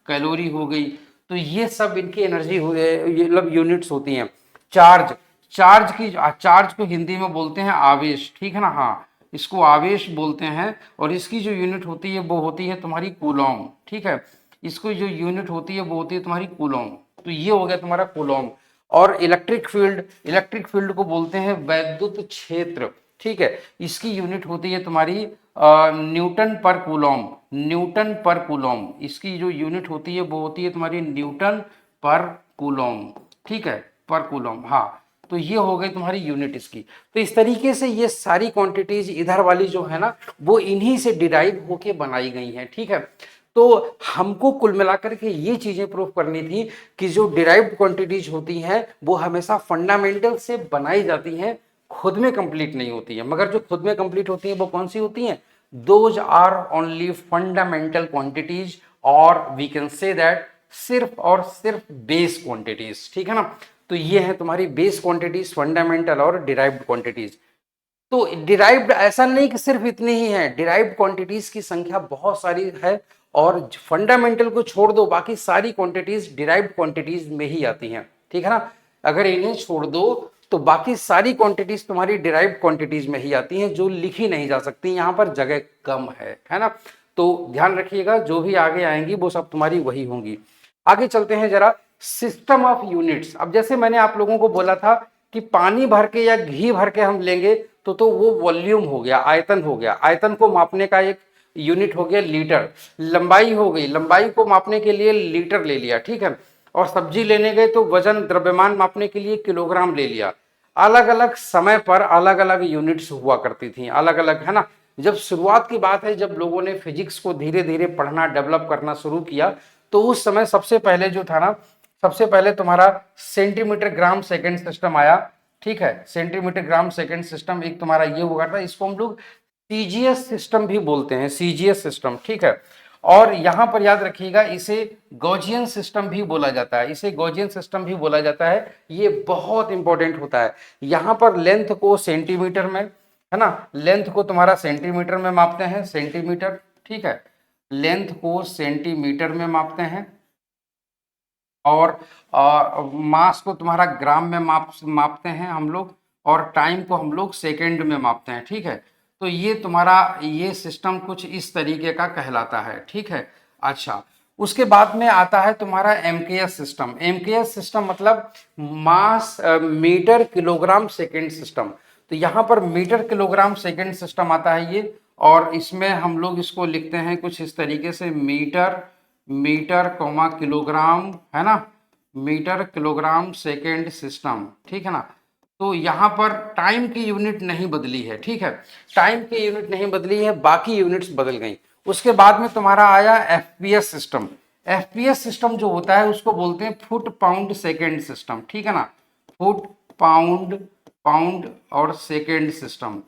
कैलोरी हो गई। तो ये सब इनकी एनर्जी हो, ये मतलब यूनिट्स होती हैं। चार्ज, चार्ज को हिंदी में बोलते हैं आवेश। ठीक है ना। हाँ, इसको आवेश बोलते हैं। और इसकी जो यूनिट होती है वो होती है तुम्हारी कूलॉम। ठीक है, इसको जो यूनिट होती है वो होती है तुम्हारी कूलॉम। तो ये हो गया तुम्हारा कूलॉम। और इलेक्ट्रिक फील्ड, इलेक्ट्रिक फील्ड को बोलते हैं वैद्युत क्षेत्र। ठीक है। इसकी यूनिट होती है तुम्हारी न्यूटन पर कूलॉम, न्यूटन पर कूलॉम। इसकी जो यूनिट होती है वो होती है तुम्हारी न्यूटन पर कूलॉम, ठीक है, पर कूलॉम। हाँ, तो ये हो गई तुम्हारी यूनिट इसकी। तो इस तरीके से ये सारी क्वांटिटीज इधर वाली जो है ना वो इन्हीं से डिराइव होके बनाई गई हैं, ठीक है। तो हमको कुल मिलाकर के ये चीजें प्रूव करनी थी कि जो डिराइव्ड क्वांटिटीज होती हैं वो हमेशा फंडामेंटल से बनाई जाती हैं, खुद में कंप्लीट नहीं होती है। मगर जो खुद में कंप्लीट होती है वो कौन सी होती हैं? Those are only fundamental quantities, और वी कैन से दैट सिर्फ और सिर्फ बेस क्वांटिटीज, ठीक है ना। तो ये है तुम्हारी बेस क्वांटिटीज, फंडामेंटल और डिराइव्ड क्वांटिटीज। तो डिराइव्ड ऐसा नहीं कि सिर्फ इतनी ही है, डिराइव्ड क्वांटिटीज की संख्या बहुत सारी है, और फंडामेंटल को छोड़ दो बाकी सारी क्वांटिटीज डिराइव्ड क्वांटिटीज में ही आती हैं, ठीक है ना। अगर इन्हें छोड़ दो तो बाकी सारी क्वांटिटीज तुम्हारी डिराइव्ड क्वांटिटीज में ही आती हैं, जो लिखी नहीं जा सकती, यहाँ पर जगह कम है ना। तो ध्यान रखिएगा, जो भी आगे आएंगी वो सब तुम्हारी वही होंगी। आगे चलते हैं जरा, सिस्टम ऑफ यूनिट्स। अब जैसे मैंने आप लोगों को बोला था कि पानी भर के या घी भर के हम लेंगे तो वो वॉल्यूम हो गया, आयतन हो गया। आयतन को मापने का एक यूनिट हो गया लीटर। लंबाई हो गई, लंबाई को मापने के लिए लीटर ले लिया, ठीक है। और सब्जी लेने गए तो वजन, द्रव्यमान मापने के लिए किलोग्राम ले लिया। अलग अलग समय पर अलग अलग यूनिट्स हुआ करती थी, अलग अलग, है ना। जब शुरुआत की बात है, जब लोगों ने फिजिक्स को धीरे धीरे पढ़ना, डेवलप करना शुरू किया, तो उस समय सबसे पहले जो था ना, सबसे पहले तुम्हारा सेंटीमीटर ग्राम सेकंड सिस्टम आया, ठीक है। सेंटीमीटर ग्राम सेकंड सिस्टम एक तुम्हारा ये हुआ था, इसको हम लोग सीजीएस सिस्टम भी बोलते हैं, सीजीएस सिस्टम, ठीक है। और यहां पर याद रखिएगा, इसे गॉसियन सिस्टम भी बोला जाता है, इसे गॉसियन सिस्टम भी बोला जाता है। ये बहुत इंपॉर्टेंट होता है। यहां पर लेंथ को सेंटीमीटर में, है ना, लेंथ को तुम्हारा सेंटीमीटर में मापते हैं, सेंटीमीटर, ठीक है। लेंथ को सेंटीमीटर में मापते हैं, और मास को तुम्हारा ग्राम में मापते हैं हम लोग, और टाइम को हम लोग सेकेंड में मापते हैं, ठीक है। तो ये तुम्हारा ये सिस्टम कुछ इस तरीके का कहलाता है, ठीक है। अच्छा, उसके बाद में आता है तुम्हारा एमकेएस सिस्टम। एमकेएस सिस्टम मतलब मास मीटर किलोग्राम सेकेंड सिस्टम। तो यहाँ पर मीटर किलोग्राम सेकेंड सिस्टम आता है ये, और इसमें हम लोग इसको लिखते हैं कुछ इस तरीके से, मीटर कॉमा किलोग्राम, है ना, मीटर किलोग्राम सेकेंड सिस्टम, ठीक है ना। तो यहाँ पर टाइम की यूनिट नहीं बदली है, ठीक है। टाइम की यूनिट नहीं बदली है, बाकी यूनिट्स बदल गई। उसके बाद में तुम्हारा आया एफपीएस सिस्टम। एफपीएस सिस्टम जो होता है उसको बोलते हैं फुट पाउंड सेकेंड सिस्टम, ठीक है ना। फुट पाउंड, पाउंड और second system,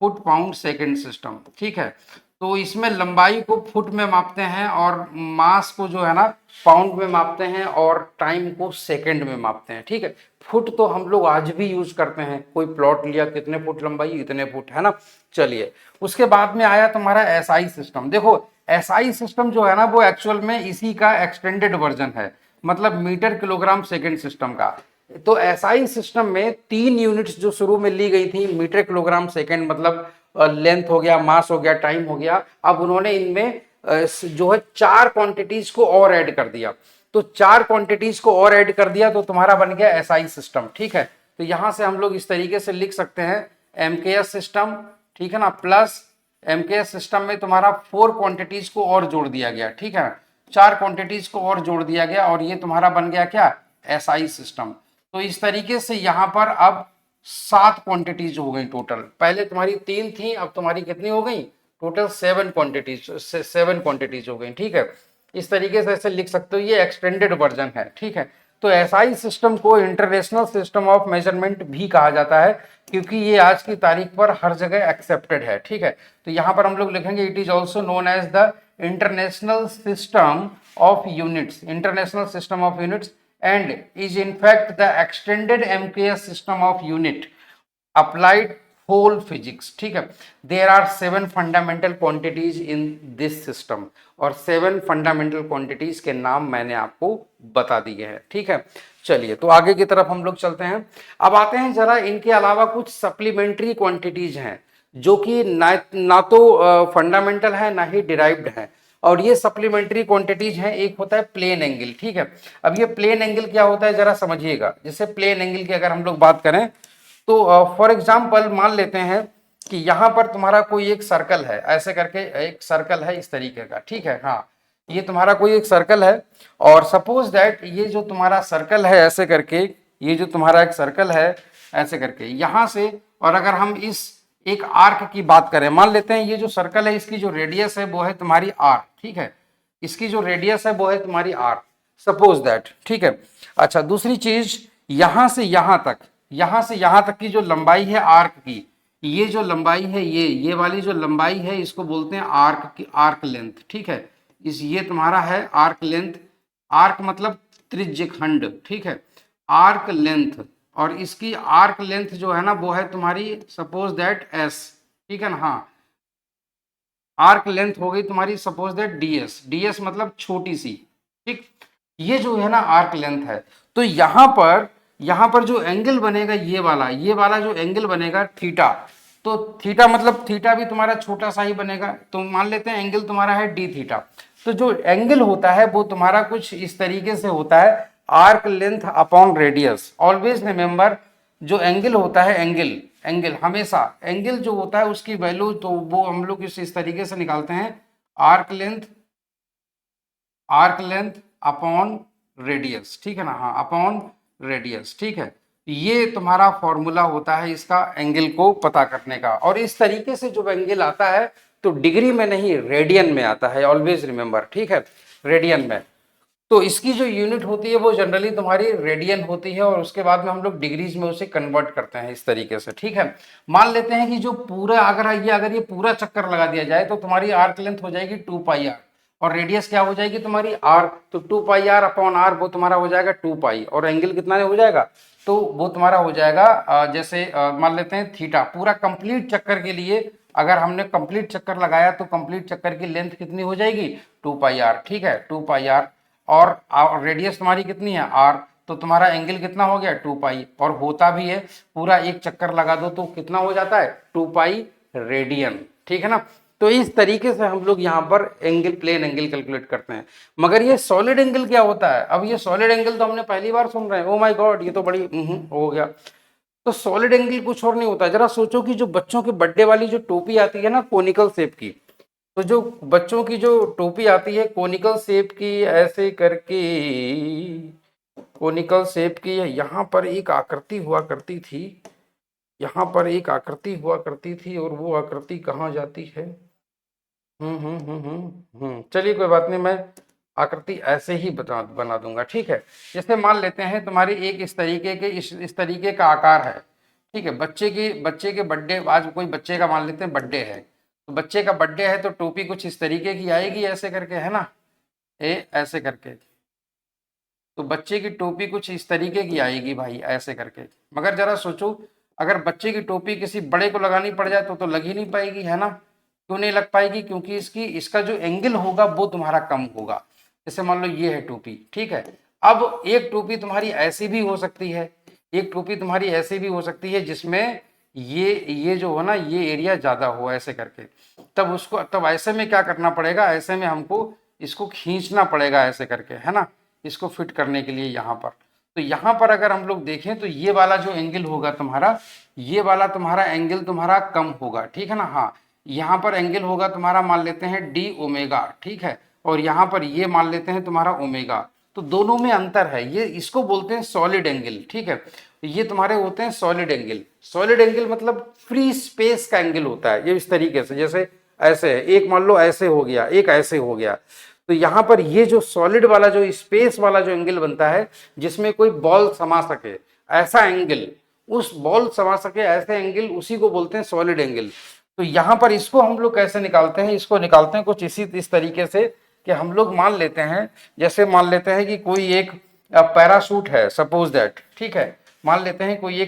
foot pound second system, ठीक है। तो इसमें लंबाई को फुट में मापते हैं, और मास को जो है ना पाउंड में मापते हैं, और टाइम को सेकंड में मापते हैं, ठीक है। फुट तो हम लोग आज भी यूज करते हैं, कोई प्लॉट लिया कितने फुट लंबाई, इतने फुट, है ना। चलिए, उसके बाद में आया तुम्हारा एसआई सिस्टम। देखो, एसआई सिस्टम जो है ना वो एक्चुअल में इसी का एक्सटेंडेड वर्जन है, मतलब मीटर किलोग्राम सेकेंड सिस्टम का। तो एसआई सिस्टम में 3 यूनिट्स जो शुरू में ली गई थी, मीटर किलोग्राम सेकेंड मतलब लेंथ हो गया, मास हो गया, टाइम हो गया। अब उन्होंने इनमें जो है 4 क्वांटिटीज को और ऐड कर दिया। तो 4 क्वांटिटीज को और ऐड कर दिया तो तुम्हारा बन गया एसआई सिस्टम, ठीक है। तो यहां से हम लोग इस तरीके से लिख सकते हैं एमकेएस सिस्टम, ठीक है ना, प्लस एमकेएस सिस्टम में तुम्हारा 4 क्वांटिटीज को और जोड़ दिया गया, ठीक है। 4 क्वांटिटीज को और जोड़ दिया गया, और ये तुम्हारा बन गया क्या, एसआई सिस्टम। तो इस तरीके से यहां पर अब 7 क्वांटिटीज हो गई टोटल। पहले तुम्हारी 3 थी, अब तुम्हारी कितनी हो गई टोटल, 7 क्वांटिटीज, 7 क्वांटिटीज हो गई, ठीक है। इस तरीके से ऐसे लिख सकते हो, ये एक्सटेंडेड वर्जन है, ठीक है। तो एसआई सिस्टम को इंटरनेशनल सिस्टम ऑफ मेजरमेंट भी कहा जाता है, क्योंकि ये आज की तारीख पर हर जगह एक्सेप्टेड है, ठीक है। तो यहाँ पर हम लोग लिखेंगे it is also known as the international system of units, international system of units, and is in fact the extended MKS system of unit applied whole physics, ठीक है। There are 7 fundamental quantities in this system, और 7 fundamental quantities के नाम मैंने आपको बता दिए हैं, ठीक है। चलिए, तो आगे की तरफ हम लोग चलते हैं। अब आते हैं जरा, इनके अलावा कुछ सप्लीमेंट्री क्वांटिटीज हैं जो कि ना तो फंडामेंटल है ना ही डिराइव्ड है, और ये सप्लीमेंट्री क्वांटिटीज हैं। एक होता है प्लेन एंगल, ठीक है। अब ये प्लेन एंगल क्या होता है जरा समझिएगा। जैसे प्लेन एंगल की अगर हम लोग बात करें तो फॉर एग्जांपल मान लेते हैं कि यहाँ पर तुम्हारा कोई एक सर्कल है, ऐसे करके एक सर्कल है इस तरीके का, ठीक है। हाँ, ये तुम्हारा कोई एक सर्कल है और सपोज दैट ये जो तुम्हारा सर्कल है ऐसे करके, ये जो तुम्हारा एक सर्कल है ऐसे करके यहाँ से, और अगर हम इस एक आर्क की बात करें, मान लेते हैं ये जो सर्कल है इसकी जो रेडियस है वो है तुम्हारी आर, ठीक है। इसकी जो रेडियस है वो है तुम्हारी आर, सपोज दैट, ठीक है। अच्छा, दूसरी चीज, यहां से यहां तक, यहां से यहां तक की जो लंबाई है आर्क की, ये जो लंबाई है, ये वाली जो लंबाई है इसको बोलते हैं आर्क की, आर्क लेंथ, ठीक है। ये तुम्हारा है आर्क लेंथ, आर्क मतलब त्रिज्य खंड, ठीक है, आर्क लेंथ। और इसकी आर्क लेंथ जो है ना वो है तुम्हारी सपोज दैट एस, ठीक है ना। हाँ, आर्क लेंथ हो गई तुम्हारी सपोज दैट डीएस, डीएस मतलब छोटी सी, ठीक। ये जो है ना आर्क लेंथ है। तो यहां पर जो एंगल बनेगा ये वाला जो एंगल बनेगा थीटा, तो थीटा मतलब थीटा भी तुम्हारा छोटा सा ही बनेगा, तो मान लेते हैं एंगल तुम्हारा है डी थीटा। तो जो एंगल होता है वो तुम्हारा कुछ इस तरीके से होता है, arc length upon radius. Always remember, जो एंगल होता है, एंगल हमेशा, एंगल जो होता है उसकी वैल्यू तो वो हम लोग इस तरीके से निकालते हैं, आर्क लेंथ अपॉन रेडियस, ठीक है ना। हाँ, अपॉन रेडियस, ठीक है। ये तुम्हारा फॉर्मूला होता है इसका एंगल को पता करने का। और इस तरीके से जो एंगल आता है तो डिग्री में नहीं रेडियन में आता है, ऑलवेज रिमेंबर, ठीक है, रेडियन में। तो इसकी जो यूनिट होती है वो जनरली तुम्हारी रेडियन होती है और उसके बाद में हम लोग डिग्रीज में उसे कन्वर्ट करते हैं इस तरीके से, ठीक है। मान लेते हैं कि जो पूरा अगर ये पूरा चक्कर लगा दिया जाए तो तुम्हारी आर्क लेंथ हो जाएगी 2πr, और रेडियस क्या हो जाएगी तुम्हारी आर, तो 2πr अपॉन आर वो तुम्हारा हो जाएगा 2π, और एंगल कितना हो जाएगा, तो वो तुम्हारा हो जाएगा जैसे मान लेते हैं थीटा। पूरा कंप्लीट चक्कर के लिए अगर हमने कंप्लीट चक्कर लगाया तो कंप्लीट चक्कर की लेंथ कितनी हो जाएगी 2πr, ठीक है, 2πr। और रेडियस तुम्हारी कितनी है आर, तो तुम्हारा एंगल कितना हो गया 2π, और होता भी है पूरा एक चक्कर लगा दो तो कितना हो जाता है 2π रेडियन, ठीक है ना। तो इस तरीके से हम लोग यहाँ पर एंगल, प्लेन एंगल कैलकुलेट करते हैं। मगर ये सॉलिड एंगल क्या होता है, अब ये सॉलिड एंगल तो हमने पहली बार सुन रहे हैं, ओ माय गॉड, ये तो बड़ी हो गया। तो सॉलिड एंगल कुछ और नहीं होता। जरा सोचो कि जो बच्चों के बर्थडे वाली जो टोपी आती है ना कोनिकल शेप की, तो जो बच्चों की जो टोपी आती है कोनिकल शेप की, ऐसे करके कोनिकल शेप की, यहाँ पर एक आकृति हुआ करती थी, यहाँ पर एक आकृति हुआ करती थी, और वो आकृति कहाँ जाती है, चलिए कोई बात नहीं, मैं आकृति ऐसे ही बना दूंगा, ठीक है। जैसे मान लेते हैं तुम्हारी एक इस तरीके के इस तरीके का आकार है, ठीक है। बच्चे के बर्थडे, आज कोई बच्चे का मान लेते हैं बर्थडे है, तो बच्चे का बर्थडे है तो टोपी कुछ इस तरीके की आएगी ऐसे करके, है ना, ऐसे करके। तो बच्चे की टोपी कुछ इस तरीके की आएगी भाई, ऐसे करके। मगर जरा सोचो, अगर बच्चे की टोपी किसी बड़े को लगानी पड़ जाए तो लग ही नहीं पाएगी, है ना। क्यों नहीं लग पाएगी, क्योंकि इसका जो एंगल होगा वो तुम्हारा कम होगा। जैसे मान लो ये है टोपी, ठीक है। अब एक टोपी तुम्हारी ऐसी भी हो सकती है, एक टोपी तुम्हारी ऐसी भी हो सकती है जिसमें ये जो है ना ये एरिया ज्यादा हो ऐसे करके। तब ऐसे में क्या करना पड़ेगा, ऐसे में हमको इसको खींचना पड़ेगा ऐसे करके, है ना, इसको फिट करने के लिए यहाँ पर। तो यहाँ पर अगर हम लोग देखें तो ये वाला जो एंगल होगा तुम्हारा, ये वाला तुम्हारा एंगल तुम्हारा कम होगा, ठीक है ना। हाँ, यहाँ पर एंगल होगा तुम्हारा, मान लेते हैं डी ओमेगा, ठीक है, और यहाँ पर ये मान लेते हैं तुम्हारा ओमेगा। तो दोनों में अंतर है, ये इसको बोलते हैं सॉलिड एंगल, ठीक है। ये तुम्हारे होते हैं सॉलिड एंगल। सॉलिड एंगल मतलब फ्री स्पेस का एंगल होता है, ये इस तरीके से, जैसे ऐसे है, एक मान लो ऐसे हो गया, एक ऐसे हो गया। तो यहाँ पर ये जो सॉलिड वाला जो स्पेस वाला जो एंगल बनता है जिसमें कोई बॉल समा सके, ऐसा एंगल, उस बॉल समा सके ऐसे एंगल, उसी को बोलते हैं सॉलिड एंगल। तो यहाँ पर इसको हम लोग कैसे निकालते हैं, इसको निकालते हैं कुछ इस तरीके से कि हम लोग मान लेते हैं, जैसे मान लेते हैं कि कोई एक पैराशूट है, सपोज दैट, ठीक है। मान लेते हैं कोई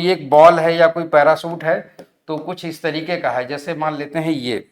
एक बॉल है या कोई पैराशूट है, तो कुछ इस तरीके का है, जैसे मान लेते हैं ये।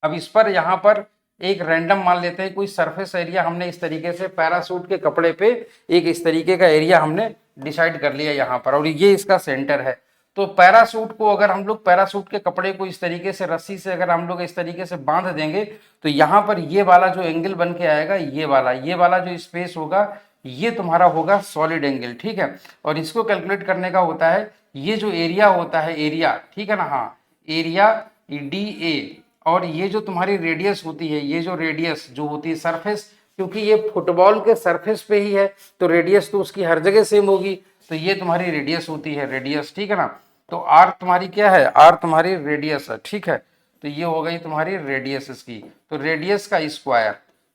अब इस पर यहाँ पर एक रैंडम मान लेते हैं कोई सरफेस एरिया हमने इस तरीके से पैराशूट के कपड़े पे एक इस तरीके का एरिया हमने डिसाइड कर लिया यहाँ पर, और ये इसका सेंटर है। तो पैराशूट को अगर हम लोग पैराशूट के कपड़े को इस तरीके से रस्सी से अगर हम लोग इस तरीके से बांध देंगे तो यहाँ पर ये वाला जो एंगल बन के आएगा, ये वाला जो स्पेस होगा ये तुम्हारा होगा सॉलिड एंगल, ठीक है। और इसको कैलकुलेट करने का होता है, ये जो एरिया होता है, एरिया, ठीक है ना, हाँ, एरिया डी ए, और ये जो तुम्हारी रेडियस होती है, ये जो रेडियस जो होती है सरफेस, क्योंकि ये फुटबॉल के सरफेस पे ही है तो रेडियस तो उसकी हर जगह सेम होगी, तो ये तुम्हारी रेडियस होती है, रेडियस, ठीक है ना। तो आर तुम्हारी क्या है, आर तुम्हारी रेडियस है, ठीक है। तो ये हो गई तुम्हारी रेडियस इसकी, तो रेडियस का स्क्वायर।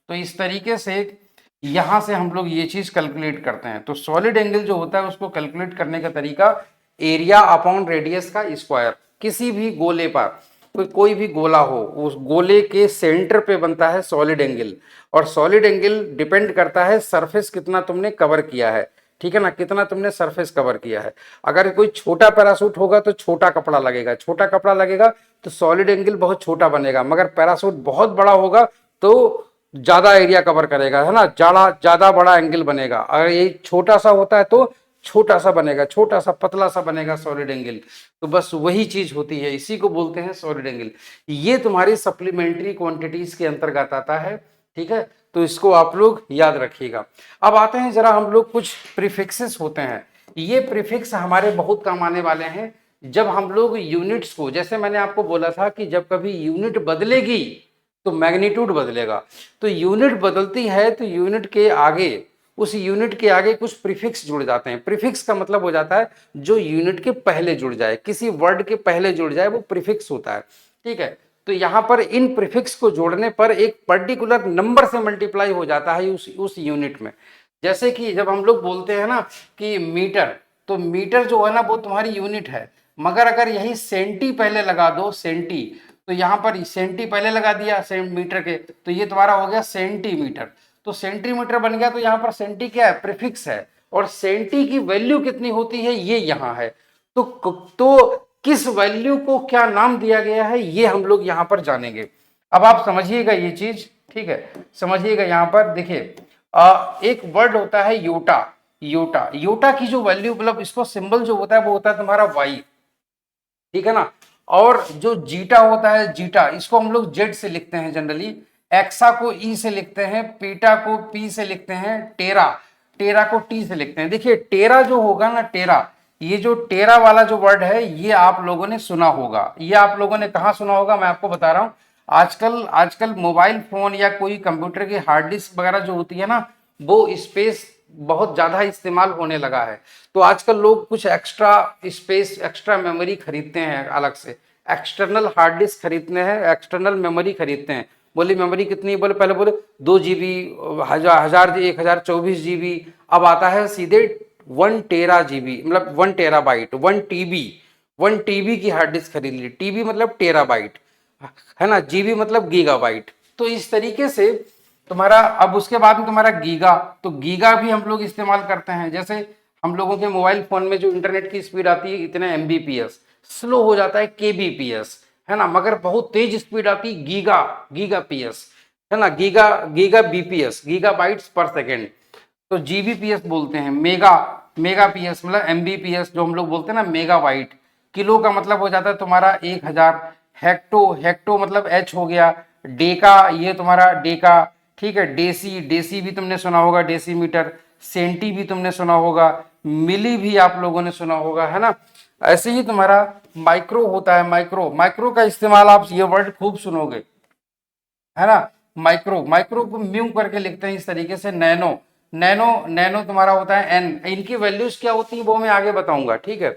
तो इस तरीके से यहां से हम लोग ये चीज कैलकुलेट करते हैं। तो सॉलिड एंगल जो होता है उसको कैलकुलेट करने का तरीका एरिया अपॉन रेडियस का स्क्वायर। किसी भी गोले पर कोई भी गोला हो, उस गोले के सेंटर पे बनता है सॉलिड एंगल, और सॉलिड एंगल डिपेंड करता है सरफेस कितना तुमने कवर किया है, ठीक है ना, कितना तुमने सरफेस कवर किया है। अगर कोई छोटा पैरासूट होगा तो छोटा कपड़ा लगेगा, छोटा कपड़ा लगेगा तो सॉलिड एंगल बहुत छोटा बनेगा, मगर पैरासूट बहुत बड़ा होगा तो ज्यादा एरिया कवर करेगा, है ना, ज्यादा बड़ा एंगल बनेगा। अगर ये छोटा सा होता है तो छोटा सा बनेगा, छोटा सा पतला सा बनेगा सॉलिड एंगल। तो बस वही चीज होती है, इसी को बोलते हैं सॉलिड एंगल। ये तुम्हारी सप्लीमेंट्री क्वांटिटीज के अंतर्गत आता है, ठीक है। तो इसको आप लोग याद रखिएगा। अब आते हैं जरा हम लोग कुछ प्रीफिक्सेस होते हैं, ये प्रीफिक्स हमारे बहुत काम आने वाले हैं जब हम लोग यूनिट्स को, जैसे मैंने आपको बोला था कि जब कभी यूनिट बदलेगी तो मैग्नीट्यूड बदलेगा। तो यूनिट बदलती है तो यूनिट के आगे, उस यूनिट के आगे कुछ प्रीफिक्स जुड़ जाते हैं। प्रीफिक्स का मतलब हो जाता है जो यूनिट के पहले जुड़ जाए, किसी वर्ड के पहले जुड़ जाए वो प्रीफिक्स होता है, ठीक है। तो यहां पर इन प्रीफिक्स को जोड़ने पर एक पर्टिकुलर नंबर से मल्टीप्लाई हो जाता है उस यूनिट में। जैसे कि जब हम लोग बोलते हैं ना कि मीटर, तो मीटर जो है ना वो तुम्हारी यूनिट है, मगर अगर यही सेंटी पहले लगा दो, सेंटी, तो यहाँ पर सेंटी पहले लगा दिया मीटर के, तो ये तुम्हारा हो गया सेंटीमीटर। तो सेंटीमीटर बन गया, तो यहाँ पर सेंटी क्या है, प्रीफिक्स है, और सेंटी की वैल्यू कितनी होती है ये यहाँ है। तो किस वैल्यू को क्या नाम दिया गया है ये हम लोग यहाँ पर जानेंगे। अब आप समझिएगा ये चीज, ठीक है, समझिएगा। यहाँ पर देखिए एक वर्ड होता है योटा, योटा, योटा की जो वैल्यू, मतलब इसको सिंबल जो होता है वो होता है तुम्हारा वाई, ठीक है ना। और जो जीटा होता है, जीटा, इसको हम लोग जेड से लिखते हैं जनरली, एक्सा को ई से लिखते हैं, पीटा को पी से लिखते हैं, टेरा, टेरा को टी से लिखते हैं। देखिए टेरा जो होगा ना, टेरा, ये जो टेरा वाला जो वर्ड है ये आप लोगों ने सुना होगा। ये आप लोगों ने कहाँ सुना होगा, मैं आपको बता रहा हूँ। आजकल मोबाइल फोन या कोई कंप्यूटर की हार्ड डिस्क वगैरह जो होती है ना, वो स्पेस बहुत ज्यादा इस्तेमाल होने लगा है। तो आजकल लोग कुछ एक्स्ट्रा स्पेस, एक्स्ट्रा मेमोरी खरीदते हैं, अलग से एक्सटर्नल हार्ड डिस्क खरीदते हैं, एक्सटर्नल मेमोरी खरीदते हैं। बोले मेमोरी कितनी, बोले पहले बोले 2 GB, 1024 GB, अब आता है सीधे 1 TB, मतलब 1 TB, 1 TB की हार्ड डिस्क खरीद ली। टीबी मतलब टेराबाइट, है ना, जीबी मतलब गीगाबाइट। तो इस तरीके से तुम्हारा, अब उसके बाद में तुम्हारा गीगा, तो गीगा भी हम लोग इस्तेमाल करते हैं। जैसे हम लोगों के मोबाइल फोन में जो इंटरनेट की स्पीड आती है इतने MBPS, स्लो हो जाता है KBPS, है ना, मगर बहुत तेज स्पीड आती है गीगापीएस, है ना, गीगा BPS, गीगाबाइट्स पर सेकेंड। तो GBPS बोलते हैं, मेगापीएस मतलब MBPS जो हम लोग बोलते हैं ना, मेगाबाइट। किलो का मतलब हो जाता है तुम्हारा 1000। हेक्टो मतलब H हो गया। डेका, ये तुम्हारा डेका, ठीक है। डेसी भी तुमने सुना होगा, डेसीमीटर। सेंटी भी तुमने सुना होगा, मिली भी आप लोगों ने सुना होगा, है ना। ऐसे ही तुम्हारा माइक्रो होता है, माइक्रो का इस्तेमाल आप ये वर्ड खूब सुनोगे, है ना। माइक्रो को म्यू करके लिखते हैं इस तरीके से। नैनो तुम्हारा होता है N। इनकी वैल्यूज क्या होती है वो मैं आगे बताऊंगा, ठीक है।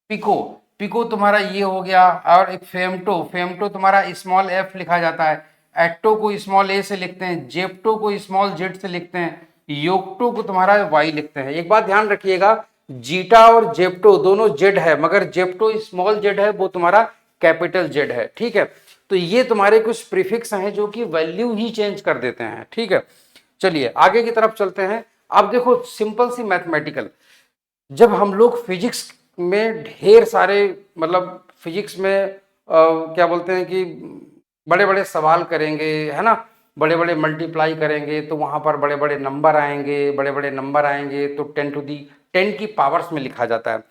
पिको तुम्हारा ये हो गया। और एक फेमटो तुम्हारा स्मॉल f लिखा जाता है। एक्टो को स्मॉल a से लिखते हैं, जेप्टो को स्मॉल z से लिखते हैं, योक्टो को तुम्हारा y लिखते हैं। एक बात ध्यान रखिएगा, जीटा और जेप्टो दोनों z है, मगर जेप्टो स्मॉल z है, वो तुम्हारा कैपिटल Z है, ठीक है। तो ये तुम्हारे कुछ प्रीफिक्स हैं जो कि वैल्यू ही चेंज कर देते हैं, ठीक है। चलिए आगे की तरफ चलते हैं। अब देखो सिंपल सी मैथमेटिकल, जब हम लोग फिजिक्स में ढेर सारे, मतलब फिजिक्स में क्या बोलते हैं कि बड़े बड़े सवाल करेंगे, है ना, बड़े बड़े मल्टीप्लाई करेंगे, तो वहां पर बड़े बड़े नंबर आएंगे, तो 10 की पावर्स में लिखा जाता है।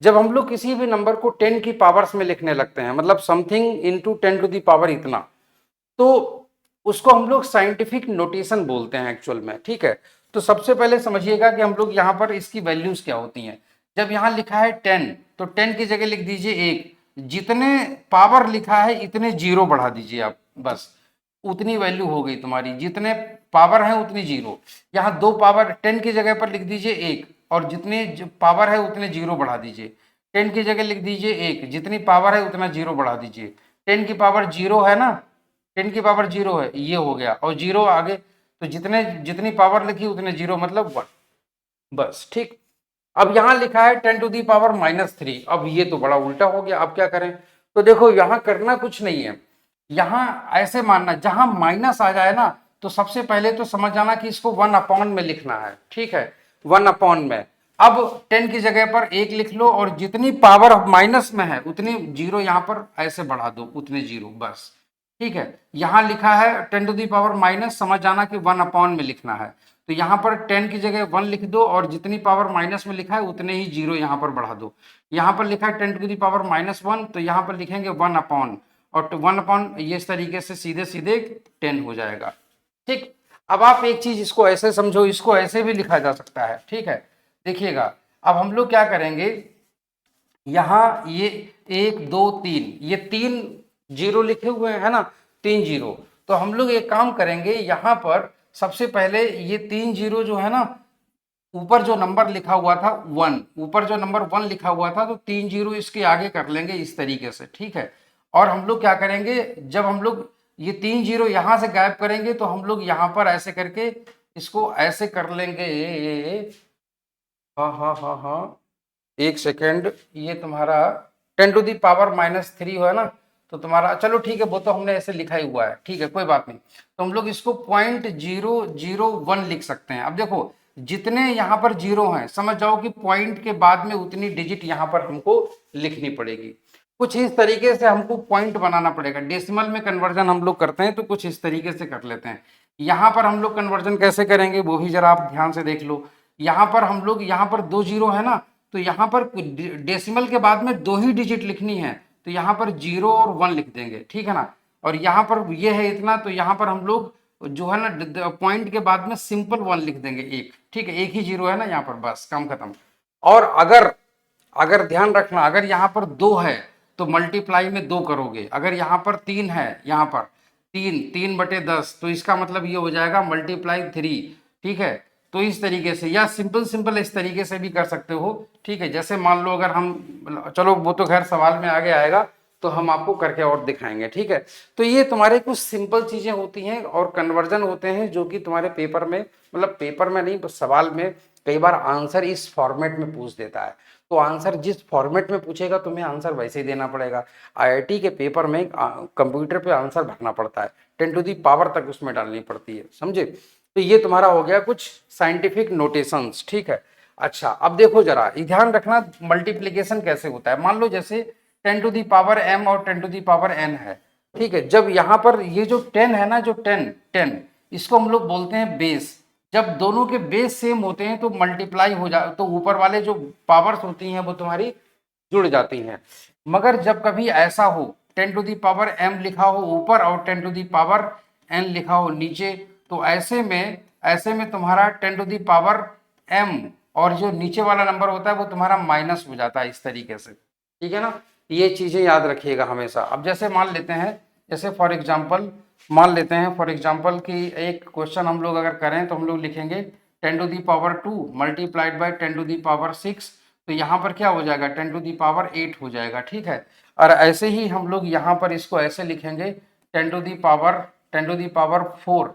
जब हम लोग किसी भी नंबर को 10 की पावर्स में लिखने लगते हैं, मतलब समथिंग इंटू 10 इतना, तो उसको हम लोग साइंटिफिक नोटेशन बोलते हैं एक्चुअल में, ठीक है। तो सबसे पहले समझिएगा कि हम लोग यहाँ पर इसकी वैल्यूज क्या होती हैं। जब यहाँ लिखा है 10, तो 10 की जगह लिख दीजिए 1, जितने पावर लिखा है इतने जीरो बढ़ा दीजिए आप, बस उतनी वैल्यू हो गई तुम्हारी। जितने पावर है उतनी जीरो। यहाँ 2 पावर 10 की जगह पर लिख दीजिए 1, और जितने पावर है उतने जीरो बढ़ा दीजिए। 10 की जगह लिख दीजिए 1, जितनी पावर है उतना जीरो बढ़ा दीजिए। 10 की पावर जीरो है ना, 10 की पावर जीरो है, ये हो गया, और जीरो आगे, तो जितने जितनी पावर लिखी उतने जीरो, मतलब 1, बस ठीक। अब यहां लिखा है 10 टू दी पावर -3। अब ये तो बड़ा उल्टा हो गया, अब क्या करें? तो देखो यहां करना कुछ नहीं है, यहां ऐसे मानना, जहां माइनस आ जाए ना, तो सबसे पहले तो समझ जाना कि इसको 1 अपॉन में लिखना है, ठीक है, 1 अपॉन में। अब 10 की जगह पर 1 लिख लो, और जितनी पावर माइनस में है उतनी जीरो यहां पर ऐसे बढ़ा दो, उतने जीरो, बस ठीक है। यहां लिखा है 10 टू दी पावर माइनस, समझ जाना कि 1 अपॉन में लिखना है, तो यहाँ पर 10 की जगह 1 लिख दो, और जितनी पावर माइनस में लिखा है उतने ही जीरो यहाँ पर बढ़ा दो। यहाँ पर लिखा है 10 टू दी पावर -1, तो यहाँ पर लिखेंगे 1 अपॉन, और 1 अपॉन ये इस तरीके से सीधे सीधे 10 हो जाएगा, ठीक। अब आप एक चीज इसको ऐसे समझो, इसको ऐसे भी लिखा जा सकता है, ठीक है। देखिएगा, अब हम लोग क्या करेंगे, यहाँ ये 1 2 3, ये 3 जीरो लिखे हुए हैं ना, 3 जीरो। तो हम लोग एक काम करेंगे, यहाँ पर सबसे पहले ये 3 जीरो जो है ना, ऊपर जो नंबर लिखा हुआ था 1, ऊपर जो नंबर 1 लिखा हुआ था, तो 3 जीरो इसके आगे कर लेंगे इस तरीके से, ठीक है। और हम लोग क्या करेंगे, जब हम लोग ये 3 जीरो यहां से गायब करेंगे, तो हम लोग यहाँ पर ऐसे करके इसको ऐसे कर लेंगे। हाँ हाँ हाँ हाँ, एक सेकेंड, ये तुम्हारा 10 टू दी पावर -3 हुआ ना, तो तुम्हारा, चलो ठीक है, वो तो हमने ऐसे लिखा ही हुआ है, ठीक है, कोई बात नहीं। तो हम लोग इसको 0.001 लिख सकते हैं। अब देखो, जितने यहाँ पर जीरो हैं, समझ जाओ कि पॉइंट के बाद में उतनी डिजिट यहाँ पर हमको लिखनी पड़ेगी। कुछ इस तरीके से हमको पॉइंट बनाना पड़ेगा। डेसिमल में कन्वर्जन हम लोग करते हैं तो कुछ इस तरीके से कर लेते हैं। यहाँ पर हम लोग कन्वर्जन कैसे करेंगे वो भी जरा आप ध्यान से देख लो। यहाँ पर हम लोग, यहाँ पर 2 जीरो है ना, तो यहाँ पर डेसिमल के बाद में 2 ही डिजिट लिखनी है, तो यहाँ पर 0 और 1 लिख देंगे, ठीक है ना। और यहाँ पर ये है इतना, तो यहाँ पर हम लोग जो है ना पॉइंट के बाद में सिंपल 1 लिख देंगे, एक, ठीक है, एक ही जीरो है ना यहाँ पर, बस काम खत्म। और अगर अगर ध्यान रखना, अगर यहाँ पर 2 है तो मल्टीप्लाई में 2 करोगे। अगर यहाँ पर 3 है, यहाँ पर 3 बटे 10, तो इसका मतलब ये हो जाएगा मल्टीप्लाई 3, ठीक है। तो इस तरीके से, या सिंपल सिंपल इस तरीके से भी कर सकते हो, ठीक है। जैसे मान लो अगर हम, चलो वो तो खैर सवाल में आगे आएगा, तो हम आपको करके और दिखाएंगे, ठीक है। तो ये तुम्हारे कुछ सिंपल चीजें होती हैं, और कन्वर्जन होते हैं जो कि तुम्हारे पेपर में, मतलब पेपर में नहीं, सवाल में कई बार आंसर इस फॉर्मेट में पूछ देता है। तो आंसर जिस फॉर्मेट में पूछेगा तुम्हें आंसर वैसे ही देना पड़ेगा। आईआईटी के पेपर में कंप्यूटर पे आंसर भरना पड़ता है, 10 टू दी पावर तक उसमें डालनी पड़ती है, समझे। तो ये तुम्हारा हो गया कुछ साइंटिफिक नोटेशंस, ठीक है। अच्छा, अब देखो जरा ध्यान रखना, मल्टीप्लीकेशन कैसे होता है। मान लो जैसे 10 टू दी पावर m और 10 टू दी पावर n है, ठीक है। जब यहाँ पर ये जो 10 है ना, जो 10 इसको हम लोग बोलते हैं बेस। जब दोनों के बेस सेम होते हैं तो मल्टीप्लाई हो जा, तो ऊपर वाले जो पावर्स होती हैं वो तुम्हारी जुड़ जाती हैं। मगर जब कभी ऐसा हो 10 टू दी पावर m लिखा हो ऊपर और 10 टू दी पावर n लिखा हो नीचे, तो ऐसे में तुम्हारा 10 टू दी पावर m और जो नीचे वाला नंबर होता है वो तुम्हारा माइनस हो जाता है, इस तरीके से, ठीक है ना। ये चीजें याद रखिएगा हमेशा। अब जैसे मान लेते हैं, जैसे फॉर एग्जाम्पल मान लेते हैं, फॉर एग्जाम्पल की एक क्वेश्चन हम लोग अगर करें, तो हम लोग लिखेंगे 10 to the power 2 multiplied by 10 to the power 6, तो यहाँ पर क्या हो जाएगा, 10 टू दी पावर 8 हो जाएगा, ठीक है। और ऐसे ही हम लोग यहाँ पर इसको ऐसे लिखेंगे 10 टू दी पावर 4,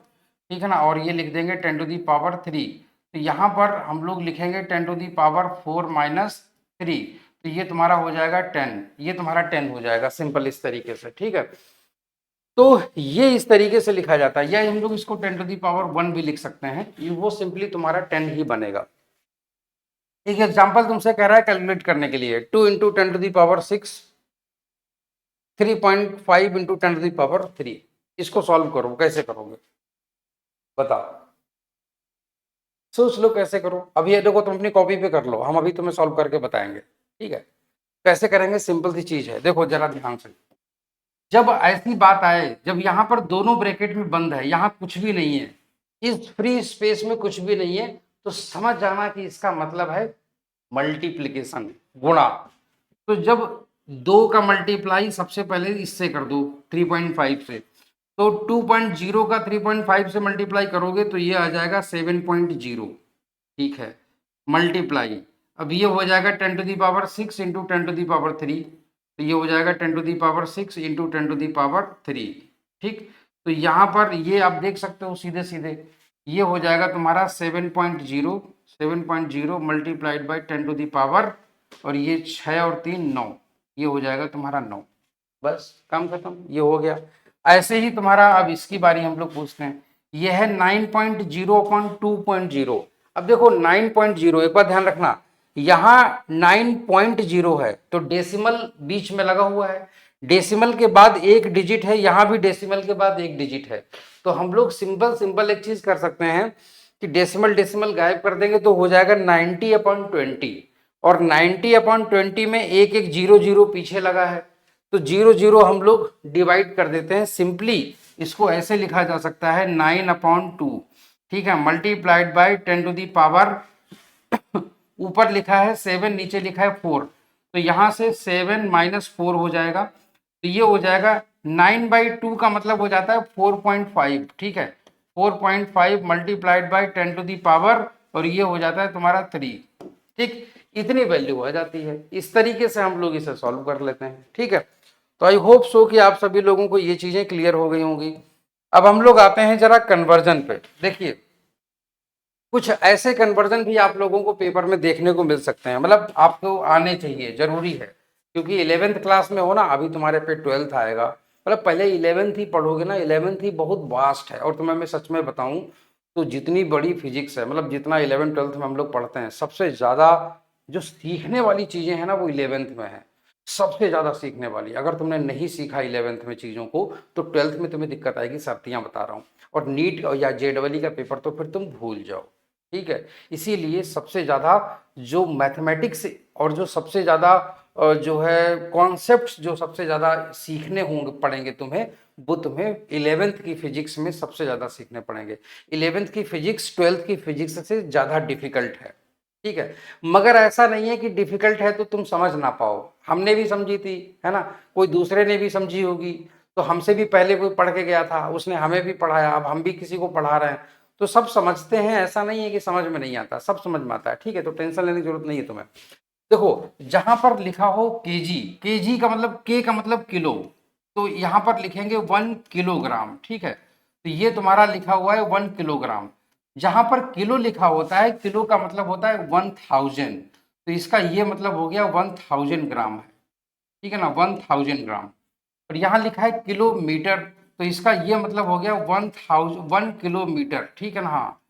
ठीक है ना, और ये लिख देंगे 10 टू दी पावर 3। तो यहाँ पर हम लोग लिखेंगे 10 टू दी पावर 4 माइनस 3, तो ये तुम्हारा हो जाएगा 10, ये तुम्हारा 10 हो जाएगा, सिंपल इस तरीके से, ठीक है। तो ये इस तरीके से लिखा जाता है, या हम लोग इसको 10 टू दी पावर 1 भी लिख सकते हैं, ये वो सिंपली तुम्हारा 10 ही बनेगा। एक एग्जांपल तुमसे कह रहा है कैलकुलेट करने के लिए, 2 into 10 to the power 6, 3.5 into 10 to the power 3। इसको सॉल्व करो, कैसे करोगे बताओ, सोच लो कैसे करो। अभी ये देखो, तुम अपनी कॉपी पे कर लो, हम अभी तुम्हें सॉल्व करके बताएंगे, ठीक है। कैसे करेंगे, सिंपल सी चीज है, देखो जरा ध्यान से। जब ऐसी बात आए, जब यहाँ पर दोनों ब्रैकेट में बंद है, यहाँ कुछ भी नहीं है, इस फ्री स्पेस में कुछ भी नहीं है, तो समझ जाना कि इसका मतलब है मल्टीप्लिकेशन, गुणा। तो जब 2 का मल्टीप्लाई सबसे पहले इससे कर दो 3.5 से, तो 2.0 का 3.5 से मल्टीप्लाई करोगे तो ये आ जाएगा 7.0, ठीक है, मल्टीप्लाई। अब ये हो जाएगा 10 to the power 6 into 10 to the power 3, तो ये हो जाएगा 10 to the power 6 into 10 to the power 3, ठीक। तो यहाँ पर ये आप देख सकते हो सीधे सीधे, ये हो जाएगा तुम्हारा 7.0 multiplied by 10 to the power, और ये 6 और 3 9, ये हो जाएगा तुम्हारा 9। बस काम खत्म, ये हो गया। ऐसे ही तुम्हारा अब इसकी बारी हम लोग पूछते हैं, ये है 9.0 अपॉन 2.0। अब देखो 9.0, एक बार ध्यान रखना, यहाँ 9.0 है तो डेसिमल बीच में लगा हुआ है, डेसिमल के बाद एक डिजिट है, यहाँ भी डेसिमल के बाद एक डिजिट है। तो हम लोग सिंपल सिंपल एक चीज कर सकते हैं कि डेसिमल डेसिमल गायब कर देंगे तो हो जाएगा 90 अपॉन 20, और 90 अपॉन 20 में एक एक जीरो जीरो पीछे लगा है, तो जीरो जीरो हम लोग डिवाइड कर देते हैं। सिंपली इसको ऐसे लिखा जा सकता है 9 अपॉन 2, ठीक है, multiplied by 10 to the power, ऊपर लिखा है 7, नीचे लिखा है 4, तो यहां से 7 माइनस 4 हो जाएगा, तो ये हो जाएगा 9/2 का मतलब हो जाता है 4.5, ठीक है, 4.5 multiplied by 10 to the power, और ये हो जाता है तुम्हारा 3, ठीक, इतनी वैल्यू आ जाती है। इस तरीके से हम लोग इसे सॉल्व कर लेते हैं, ठीक है। तो आई होप सो कि आप सभी लोगों को ये चीजें क्लियर हो गई होंगी। अब हम लोग आते हैं जरा कन्वर्जन पे। देखिए कुछ ऐसे कन्वर्जन भी आप लोगों को पेपर में देखने को मिल सकते हैं, मतलब आपको आने चाहिए, जरूरी है, क्योंकि 11th क्लास में हो ना, अभी तुम्हारे पे 12th आएगा, मतलब पहले 11th ही पढ़ोगे ना, 11th ही बहुत वास्ट है। और तुम्हें मैं सच में बताऊं तो जितनी बड़ी फिजिक्स है, मतलब जितना 11th 12th में हम लोग पढ़ते हैं, सबसे ज्यादा जो सीखने वाली चीजें हैं ना वो 11th में है, सबसे ज्यादा सीखने वाली। अगर तुमने नहीं सीखा 11th में चीजों को तो 12th में तुम्हें दिक्कत आएगी, सर्तियां बता रहा हूँ। और नीट या JEE का पेपर तो फिर तुम भूल जाओ, ठीक है। इसीलिए सबसे ज्यादा जो मैथमेटिक्स और जो सबसे ज्यादा जो है कॉन्सेप्ट्स जो सबसे ज्यादा सीखने होंगे पड़ेंगे तुम्हें, वो तुम्हें 11th की फिजिक्स में सबसे ज्यादा सीखने पड़ेंगे। 11th की फिजिक्स 12th की फिजिक्स से ज्यादा डिफिकल्ट है, ठीक है। मगर ऐसा नहीं है कि डिफिकल्ट है तो तुम समझ ना पाओ, हमने भी समझी थी, है ना, कोई दूसरे ने भी समझी होगी, तो हमसे भी पहले कोई पढ़ के गया था, उसने हमें भी पढ़ाया, अब हम भी किसी को पढ़ा रहे हैं, तो सब समझते हैं। ऐसा नहीं है कि समझ में नहीं आता, सब समझ में आता है, ठीक है। तो टेंशन लेने की जरूरत नहीं है तुम्हें। देखो जहां पर लिखा हो केजी, केजी का मतलब के का मतलब किलो, तो यहां पर लिखेंगे 1 किलोग्राम, ठीक है। तो ये तुम्हारा लिखा हुआ है 1 किलोग्राम। जहां पर किलो लिखा होता है, किलो का मतलब होता है 1000, तो इसका ये मतलब हो गया 1000 ग्राम है, ठीक है ना, 1000 ग्राम। और यहाँ लिखा है किलोमीटर, तो इसका ये मतलब हो गया 1 किलोमीटर, ठीक है ना, हाँ।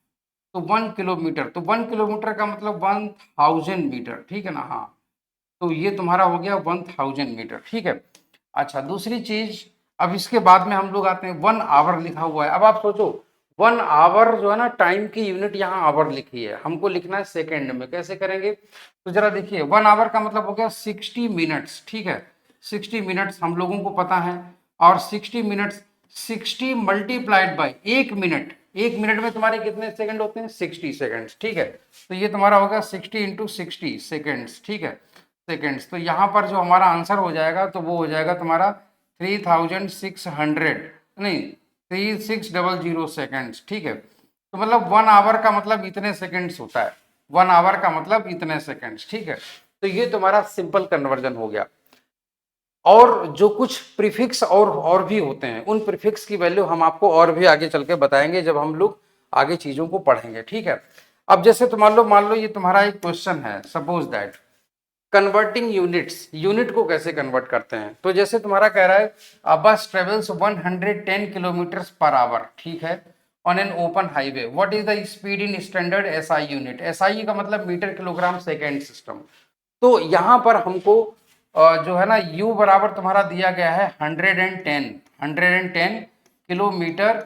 तो 1 किलोमीटर, तो 1 किलोमीटर का मतलब 1000 मीटर, ठीक है ना, हाँ। तो ये तुम्हारा हो गया 1000 मीटर, ठीक है। अच्छा दूसरी चीज, अब इसके बाद में हम लोग आते हैं 1 आवर लिखा हुआ है। अब आप सोचो 1 आवर जो है ना, टाइम की यूनिट यहाँ आवर लिखी है, हमको लिखना है सेकेंड में, कैसे करेंगे? तो जरा देखिए 1 आवर का मतलब हो गया 60 मिनट्स, ठीक है, 60 मिनट्स हम लोगों को पता है। और 60 minutes 60 multiplied by 1 minute, 1 minute में तुम्हारे कितने सेकंड होते हैं? 60 सेकंड्स, ठीक है। तो ये तुम्हारा होगा 60 इंटू 60 सेकेंड्स, ठीक है, सेकेंड्स। तो यहाँ पर जो हमारा आंसर हो जाएगा तो वो हो जाएगा तुम्हारा 3600, नहीं 3600 सेकेंड्स, ठीक है। तो मतलब 1 आवर का मतलब इतने सेकेंड्स होता है, 1 आवर का मतलब इतने सेकेंड्स, ठीक है। तो ये तुम्हारा सिंपल कन्वर्जन हो गया। और जो कुछ प्रीफिक्स और भी होते हैं, उन प्रीफिक्स की वैल्यू हम आपको और भी आगे चल के बताएंगे जब हम लोग आगे चीजों को पढ़ेंगे, ठीक है। अब जैसे तो मान लो ये तुम्हारा एक क्वेश्चन है, suppose that converting units, unit को कैसे कन्वर्ट करते हैं। तो जैसे तुम्हारा कह रहा है a bus travels 110 kilometre per hour, ठीक है, on an open highway, what is the speed in standard SI unit. SI का मतलब मीटर किलोग्राम सेकेंड सिस्टम। तो यहाँ पर हमको जो है ना u बराबर तुम्हारा दिया गया है 110 किलोमीटर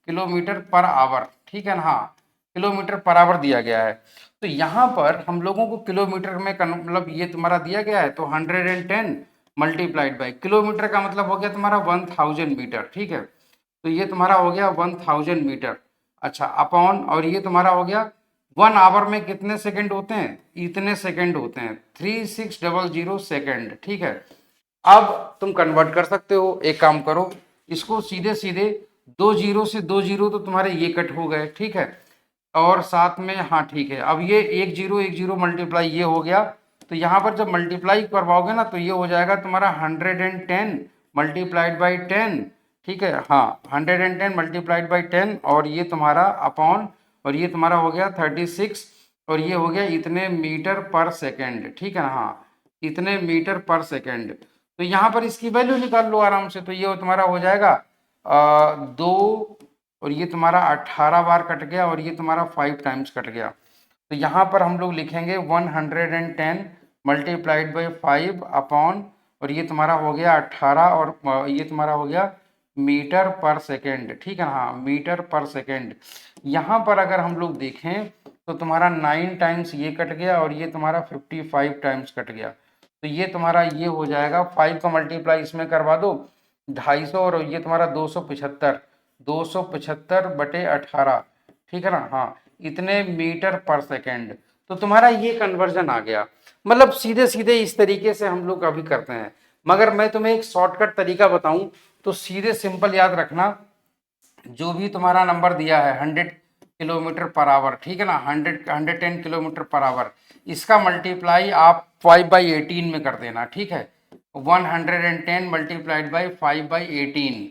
किलोमीटर पर आवर, ठीक है ना, हाँ, किलोमीटर पर आवर दिया गया है। तो यहाँ पर हम लोगों को किलोमीटर में मतलब ये तुम्हारा दिया गया है, तो 110 मल्टीप्लाइड बाई, किलोमीटर का मतलब हो गया तुम्हारा 1000 मीटर, ठीक है। तो ये तुम्हारा हो गया 1000 मीटर। अच्छा अपॉन, और ये तुम्हारा हो गया 1 आवर में कितने सेकंड होते हैं? इतने सेकंड होते हैं, 3600 सेकंड, ठीक है। अब तुम कन्वर्ट कर सकते हो, एक काम करो, इसको सीधे सीधे 2 जीरो से 2 जीरो तो तुम्हारे ये कट हो गए, ठीक है, और साथ में हाँ ठीक है, अब ये 1 जीरो मल्टीप्लाई ये हो गया, तो यहाँ पर जब मल्टीप्लाई करवाओगे ना तो ये हो जाएगा तुम्हारा 110 मल्टीप्लाइड बाई 10, ठीक है, हाँ 110 मल्टीप्लाइड बाई 10, और ये तुम्हारा अपॉन, और ये तुम्हारा हो गया 36, और ये हो गया इतने मीटर पर सेकेंड, ठीक है ना, हाँ इतने मीटर पर सेकेंड। तो यहाँ पर इसकी वैल्यू निकाल लो आराम से, तो ये तुम्हारा हो जाएगा 2, और ये तुम्हारा 18 बार कट गया, और ये तुम्हारा 5 टाइम्स कट गया। तो यहाँ पर हम लोग लिखेंगे 110 मल्टीप्लाइड बाई 5 अपॉन, और ये तुम्हारा हो गया 18, और ये तुम्हारा हो गया मीटर पर सेकेंड, ठीक है ना, हाँ मीटर पर सेकेंड। यहाँ पर अगर हम लोग देखें तो तुम्हारा 9 टाइम्स ये कट गया, और ये तुम्हारा 55 टाइम्स कट गया, तो ये तुम्हारा ये हो जाएगा 5 का मल्टीप्लाई इसमें करवा दो 250, और ये तुम्हारा 275 बटे 18, ठीक है ना, हाँ इतने मीटर पर सेकेंड। तो तुम्हारा ये कन्वर्जन आ गया। मतलब सीधे सीधे इस तरीके से हम लोग अभी करते हैं, मगर मैं तुम्हें एक शॉर्टकट तरीका बताऊं तो सीधे सिंपल याद रखना, जो भी तुम्हारा नंबर दिया है 100 किलोमीटर पर आवर, ठीक है ना, 110 किलोमीटर पर आवर, इसका मल्टीप्लाई आप 5/18 में कर देना, ठीक है, 110 मल्टीप्लाइड बाई 5/18,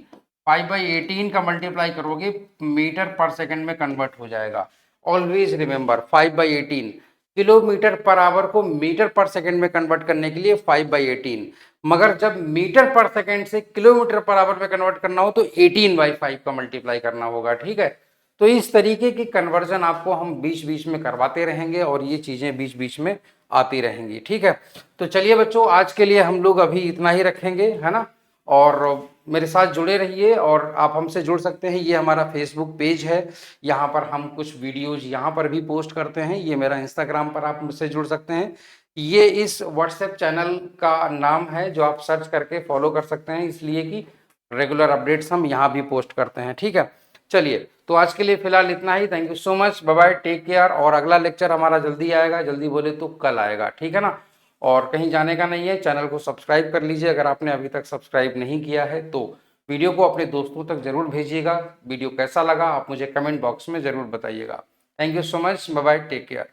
5/18 का मल्टीप्लाई करोगे मीटर पर सेकंड में कन्वर्ट हो जाएगा। Always remember 5/18, kilometre per hour को मीटर पर सेकंड में कन्वर्ट करने के लिए 5/18, मगर जब मीटर पर सेकंड से किलोमीटर पर आवर में कन्वर्ट करना हो तो 18/5 का मल्टीप्लाई करना होगा, ठीक है। तो इस तरीके की कन्वर्जन आपको हम बीच बीच में करवाते रहेंगे, और ये चीजें बीच बीच में आती रहेंगी, ठीक है। तो चलिए बच्चों, आज के लिए हम लोग अभी इतना ही रखेंगे, है ना, और मेरे साथ जुड़े रहिए, और आप हमसे जुड़ सकते हैं, ये हमारा फेसबुक पेज है, यहाँ पर हम कुछ वीडियोज यहाँ पर भी पोस्ट करते हैं, ये मेरा इंस्टाग्राम पर आप मुझसे जुड़ सकते हैं, ये इस व्हाट्सएप चैनल का नाम है जो आप सर्च करके फॉलो कर सकते हैं, इसलिए कि रेगुलर अपडेट्स हम यहाँ भी पोस्ट करते हैं, ठीक है। चलिए, तो आज के लिए फिलहाल इतना ही। Thank you so much, bye bye, take care, और अगला लेक्चर हमारा जल्दी आएगा, जल्दी बोले तो कल आएगा, ठीक है ना। और कहीं जाने का नहीं है, चैनल को सब्सक्राइब कर लीजिए अगर आपने अभी तक सब्सक्राइब नहीं किया है तो। वीडियो को अपने दोस्तों तक जरूर भेजिएगा। वीडियो कैसा लगा आप मुझे कमेंट बॉक्स में जरूर बताइएगा। Thank you so much, bye bye, take care.